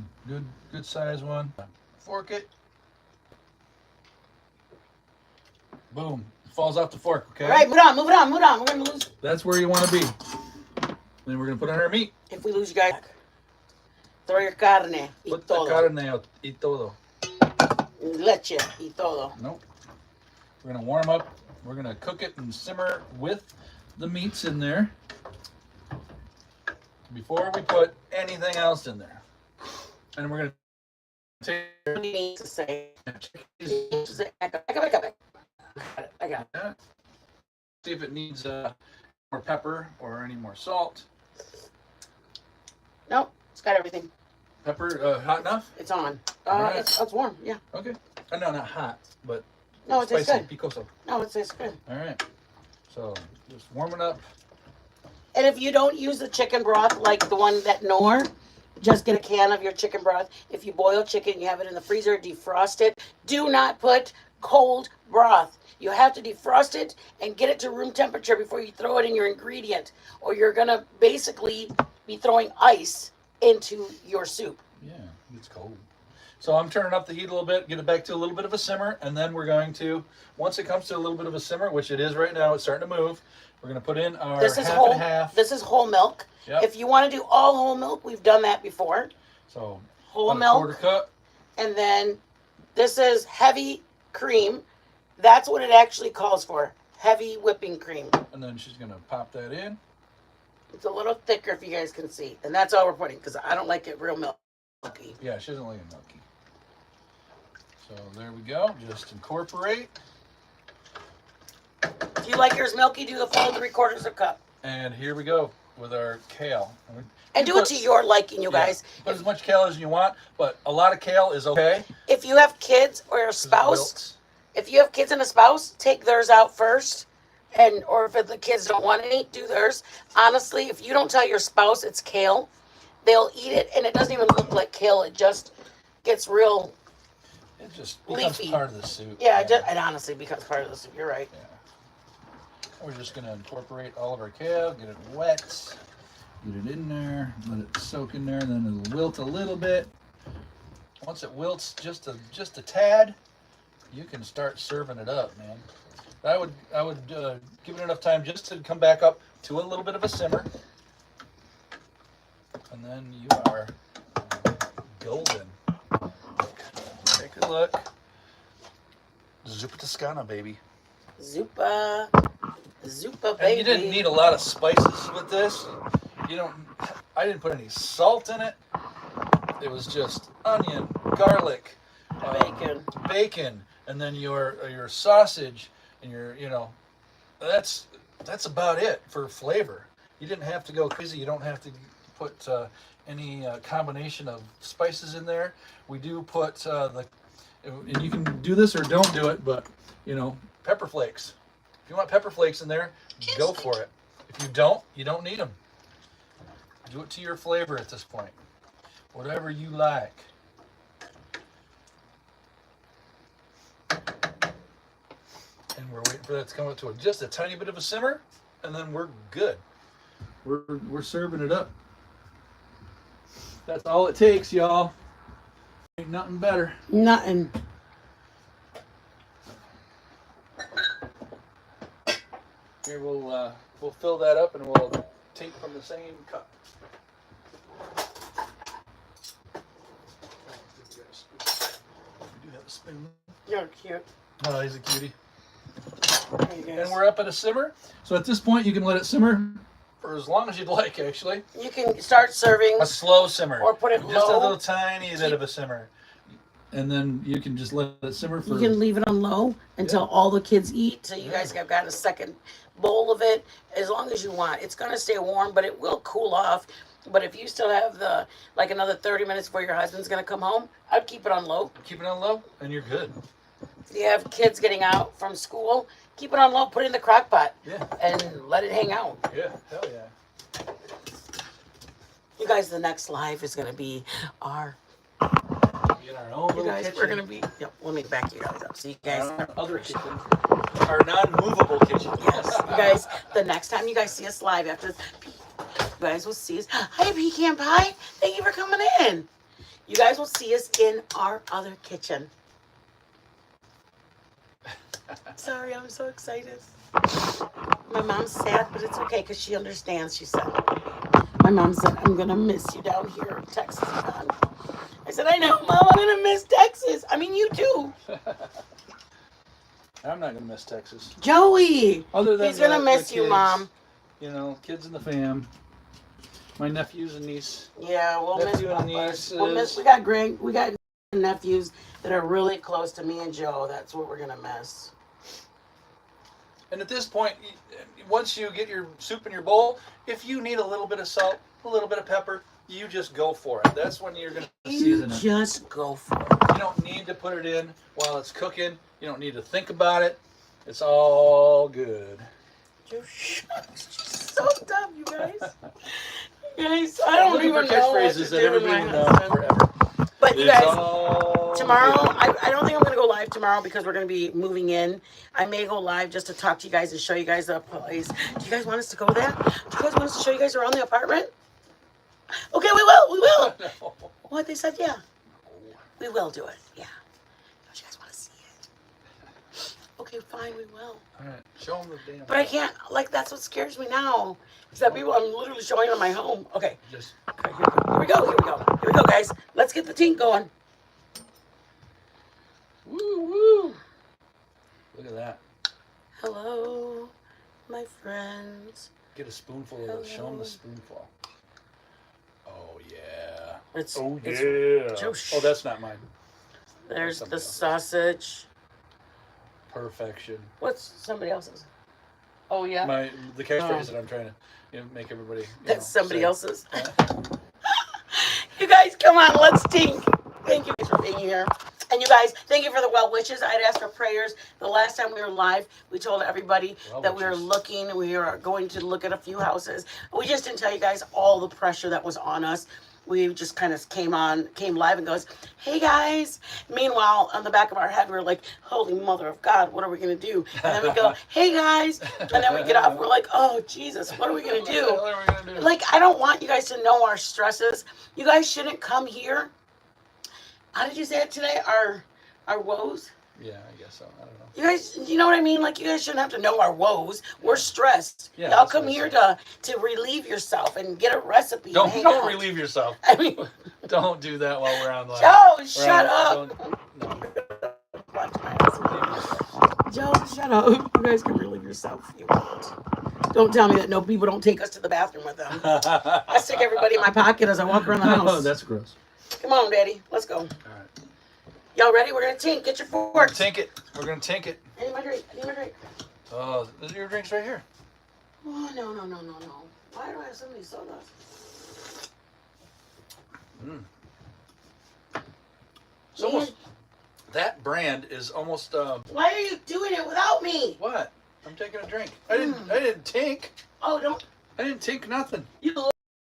good size one. Fork it. Boom. Falls off the fork, okay? All right, move it on. We're gonna lose. That's where you want to be. Then we're gonna put on our meat. If we lose, you guys, throw your carne y Put the todo. carne y todo. Leche y todo. Nope. We're gonna warm up. We're gonna cook it and simmer with the meats in there before we put anything else in there. And we're gonna take. What do you need to say? Back up. I got it. See if it needs more pepper or any more salt. Nope, it's got everything. Pepper, hot enough? It's on. Alright. It's warm. Yeah. Okay. No, not hot, but No, it tastes spicy, good. picoso. No, it tastes good. All right. So just warming up. And if you don't use the chicken broth like the one that Nor, just get a can of your chicken broth. If you boil chicken, you have it in the freezer, defrost it. Do not put cold broth. You have to defrost it and get it to room temperature before you throw it in your ingredient, or you're gonna basically be throwing ice into your soup. Yeah, it's cold. So I'm turning up the heat a little bit, get it back to a little bit of a simmer, and then we're going to, once it comes to a little bit of a simmer, which it is right now, it's starting to move, we're going to put in our This is half whole. and half. This is whole milk. Yep. If you want to do all whole milk, we've done that before. So Whole about a milk. quarter cup. And then this is heavy cream. That's what it actually calls for. Heavy whipping cream. And then she's going to pop that in. It's a little thicker if you guys can see. And that's all we're putting because I don't like it real milky. Yeah, she doesn't like it milky. So there we go. Just incorporate. If you like yours milky, do the full 3/4 cup. And here we go with our kale. And do it to your liking, you guys. Put as much kale as you want, but a lot of kale is okay. If you have kids or a spouse, if you have kids and a spouse, take theirs out first. And or if the kids don't want any, do theirs. Honestly, if you don't tell your spouse it's kale, they'll eat it and it doesn't even look like kale. It just gets real. It just becomes leafy. part of the soup. Yeah, it honestly becomes part of the soup. You're right. Yeah. We're just going to incorporate all of our kale, get it wet, get it in there, let it soak in there, and then it'll wilt a little bit. Once it wilts just a tad, you can start serving it up, man. I would give it enough time just to come back up to a little bit of a simmer, and then you are golden. Take a look. Zuppa Tuscano, baby. Zuppa, baby. And you didn't need a lot of spices with this. I didn't put any salt in it. It was just onion, garlic, bacon, and then your sausage and that's about it for flavor. You didn't have to go crazy. You don't have to put any combination of spices in there. We do put and you can do this or don't do it, but pepper flakes. If you want pepper flakes in there, go for it. If you don't need them. Do it to your flavor at this point. Whatever you like. And we're waiting for that to come up to just a tiny bit of a simmer, and then we're good. We're serving it up. That's all it takes, y'all. Ain't nothing better. Nothing. Here we'll fill that up and we'll take from the same cup. We do have a spoon. You're cute. Oh, he's a cutie. There you go. And we're up at a simmer. So at this point, you can let it simmer for as long as you'd like, actually. You can start serving. A slow simmer. Or put it just low. a little tiny bit of a simmer. And then you can just let it simmer for... You can leave it on low until all the kids eat. So you guys have got a second bowl of it. As long as you want. It's going to stay warm, but it will cool off. But if you still have another 30 minutes before your husband's going to come home, I'd keep it on low. Keep it on low, and you're good. If you have kids getting out from school, keep it on low, put it in the crock pot. Yeah. And let it hang out. Yeah, hell yeah. You guys, the next live is going to be our... In our own little kitchen. We're going to be... Yep, let me back you guys up. So you guys... Our other kitchen. Our non-movable kitchen. Yes, you guys, the next time you guys see us live after this, you guys will see us. Hi, Pecan Pie. Thank you for coming in. You guys will see us in our other kitchen. Sorry, I'm so excited. My mom's sad, but it's okay because she understands. She said, my mom said, I'm going to miss you down here in Texas, Mom. I said, I know, Mom, I'm going to miss Texas. I mean, you too. I'm not going to miss Texas. Joey. Other than He's going to miss the you, kids, Mom. Kids in the fam. My nephews and niece. Yeah, we'll miss Nephew and Papa. nieces. We got nephews that are really close to me and Joe. That's what we're going to miss. And at this point, once you get your soup in your bowl, if you need a little bit of salt, a little bit of pepper, you just go for it. That's when you're going to season it. Just go for it. You don't need to put it in while it's cooking. You don't need to think about it. It's all good. You're so dumb, you guys. You guys, I don't even know what to Catchphrases that do with everybody my will know husband. forever. But you It's guys, all tomorrow, good. I don't think I'm going to go live tomorrow because we're going to be moving in. I may go live just to talk to you guys and show you guys the place. Do you guys want us to go there? Do you guys want us to show you guys around the apartment? Okay, we will. We will. No. What, they said, yeah. We will do it. Yeah. Don't you guys want to see it? Okay, fine, we will. All right, show them the damn. But I can't, like, that's what scares me now. Is that people, I'm literally showing them my home. Okay. Just Okay, here we go. Here we go. Here we go, guys. Let's get the team going. woo woo. Look at that. Hello, my friends. Get a spoonful of it. Show them the spoonful. Oh yeah. It's, Oh it's yeah. Josh. Oh, that's not mine. There's Somebody the else's. sausage. Perfection. What's somebody else's? Oh yeah. The catchphrase that I'm trying to make everybody. That's somebody say. else's. You guys, come on, let's think. Thank you guys for being here. And you guys, thank you for the well wishes. I'd asked for prayers. The last time we were live, we told everybody that we were looking. We are going to look at a few houses. We just didn't tell you guys all the pressure that was on us. We just kind of came live and goes, hey guys. Meanwhile, on the back of our head, we're like, holy mother of God, what are we going to do? And then we go, hey guys. And then we get off. We're like, oh, Jesus, what are we going to do? Like, I don't want you guys to know our stresses. You guys shouldn't come here. How did you say it today? Our woes? Yeah, I guess so. I don't know. You guys, you know what I mean? Like, you guys shouldn't have to know our woes. We're stressed. Yeah, Y'all that's come what I here said. to relieve yourself and get a recipe. Don't and hang out. relieve yourself. I mean, Don't do that while we're on live. Joe, shut up. No. Joe, shut up. You guys can relieve yourself. You won't. Don't tell me that no people don't take us to the bathroom with them. I stick everybody in my pocket as I walk around the house. Oh, that's gross. Come on, Daddy. Let's go. All right. Y'all ready? We're going to tink. Get your We're forks. gonna tink it. We're gonna tink it. I need my drink. I need my drink. Oh, your drink's right here. Oh, no. Why do I have so many sodas? It's almost, that brand is almost. Why are you doing it without me? What? I'm taking a drink. I didn't tink. Oh, don't. I didn't tink nothing. You No,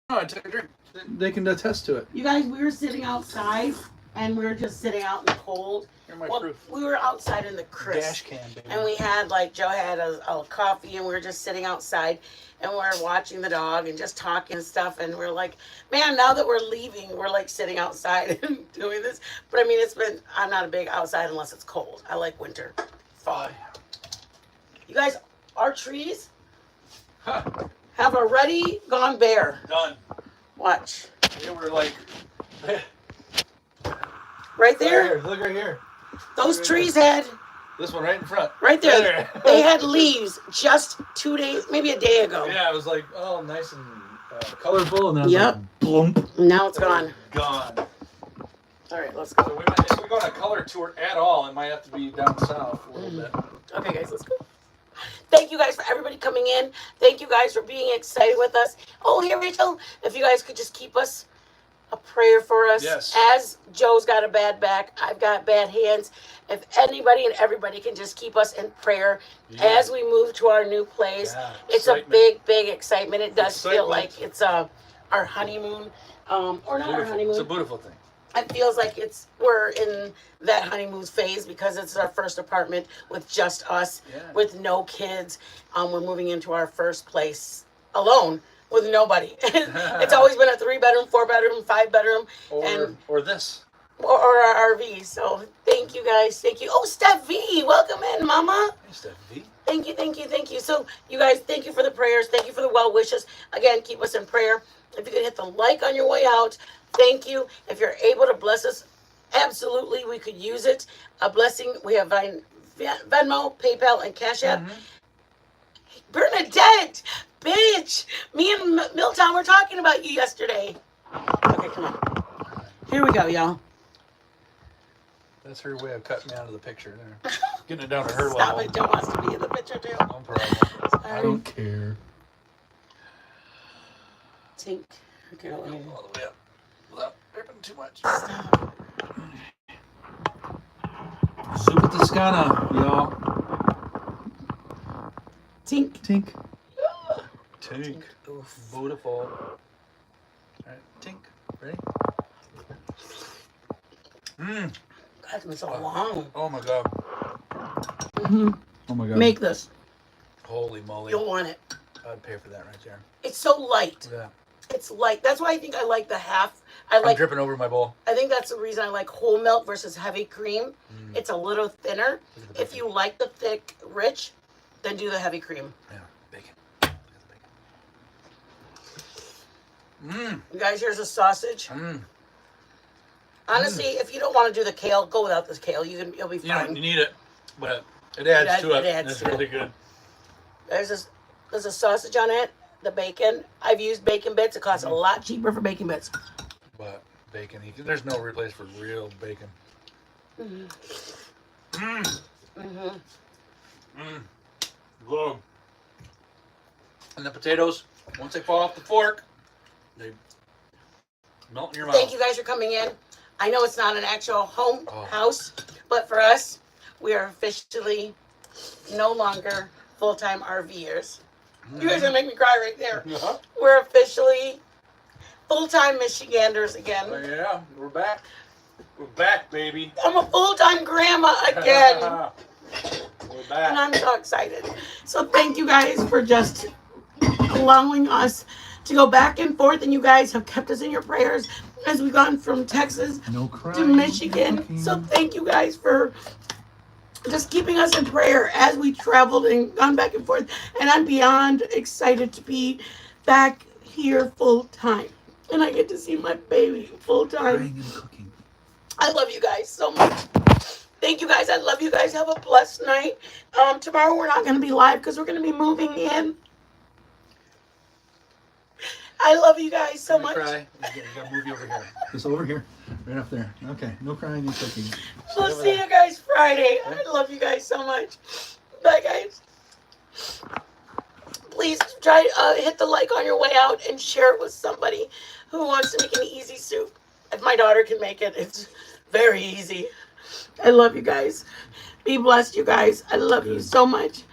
I took a drink. They can attest to it. You guys, we were sitting outside, and we were just sitting out in the cold. Here's my Well, proof. we were outside in the crisp. Dash can, baby. And we had, like, Joe had a coffee, and we were just sitting outside, and we were watching the dog and just talking and stuff. And we're like, man, now that we're leaving, we're, like, sitting outside and doing this. But, I mean, I'm not a big outside unless it's cold. I like winter, fall. You guys, our trees have already gone bare. Done. Watch. They were like. Right there. Look right here. Those trees had, This one right in front. right there, they had leaves just 2 days, maybe a day ago. Yeah, it was like, oh, nice and colorful, and then Yep. like, blump. Now it's gone. Gone. All right, let's go. So if we go on a color tour at all, it might have to be down south a little bit. Okay, guys, let's go. Thank you guys for everybody coming in. Thank you guys for being excited with us. Oh, here, Rachel, if you guys could just keep us a prayer for us. Yes. As Joe's got a bad back, I've got bad hands. If anybody and everybody can just keep us in prayer as we move to our new place. Yeah, it's excitement. a big, big excitement. It does feel Excitement. like it's our honeymoon, or not our honeymoon. It's a beautiful thing. It feels like we're in that honeymoon phase because it's our first apartment with just us, with no kids. We're moving into our first place alone with nobody. It's always been a 3-bedroom, 4-bedroom, 5-bedroom, Or this. or our RV. So thank you guys. Thank you. Oh, Steph V, welcome in, Mama. Hey, Steph V. Thank you. So you guys, thank you for the prayers. Thank you for the well wishes. Again, keep us in prayer. If you could hit the like on your way out, thank you. If you're able to bless us, absolutely, we could use it. A blessing. We have Venmo, PayPal, and Cash App. Bernadette, bitch. Me and Milltown were talking about you yesterday. Okay, come on. Here we go, y'all. That's her way of cutting me out of the picture there. Getting it down to her Stop level. it. Joe wants to be in the picture, too. No problem. I don't care. Tink. Okay, All the way up. Without ripping too much. Stop. Tuscano, y'all. Tink. Tink. Tink. Beautiful. All right, tink. Ready? Mmm. God, it's been so long. Oh my god. Mm-hmm. Oh my god. Make this. Holy moly. You'll want it. I'd pay for that right there. It's so light. Yeah. It's light. That's why I think I like the half. I'm dripping over my bowl. I think that's the reason I like whole milk versus heavy cream. It's a little thinner. If you like the thick, rich, then do the heavy cream. Yeah, bacon. Look at the bacon. You guys, here's a sausage. Honestly, if you don't want to do the kale, go without this kale. You'll be fine. You need it, but it adds to it. Adds It's to really it. good. There's a sausage on it. The bacon. I've used bacon bits. It costs a lot cheaper for bacon bits. But bacon, there's no replace for real bacon. Good. And the potatoes, once they fall off the fork, they melt in your mouth. Thank you guys for coming in. I know it's not an actual house, but for us, we are officially no longer full-time RVers. You guys are gonna make me cry right there. We're officially full-time Michiganders again. Oh, yeah, we're back. We're back, baby. I'm a full-time grandma again. We're back. And I'm so excited. So thank you guys for just allowing us to go back and forth. And you guys have kept us in your prayers as we've gone from Texas to Michigan. So thank you guys for just keeping us in prayer as we traveled and gone back and forth. And I'm beyond excited to be back here full time. And I get to see my baby full time. I love you guys so much. Thank you guys. I love you guys. Have a blessed night. Tomorrow we're not going to be live because we're going to be moving in. I love you guys so much. Cry. You gotta move you over here. Just over here. Right up there. Okay. No crying and cooking. We'll see you guys Friday. I love you guys so much. Bye, guys. Please try hit the like on your way out and share it with somebody who wants to make an easy soup. If my daughter can make it, it's very easy. I love you guys. Be blessed, you guys. I love you so much.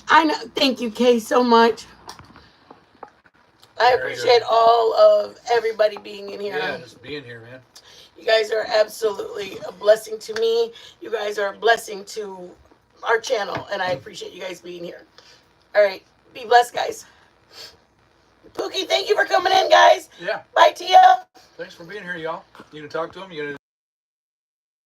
I know. Thank you, Kay, so much. I appreciate all of everybody being in here. Yeah, just being here, man. You guys are absolutely a blessing to me. You guys are a blessing to our channel, and I appreciate you guys being here. All right. Be blessed, guys. Pookie, thank you for coming in, guys. Yeah. Bye, Tia. Thanks for being here, y'all. You gonna talk to him? You gonna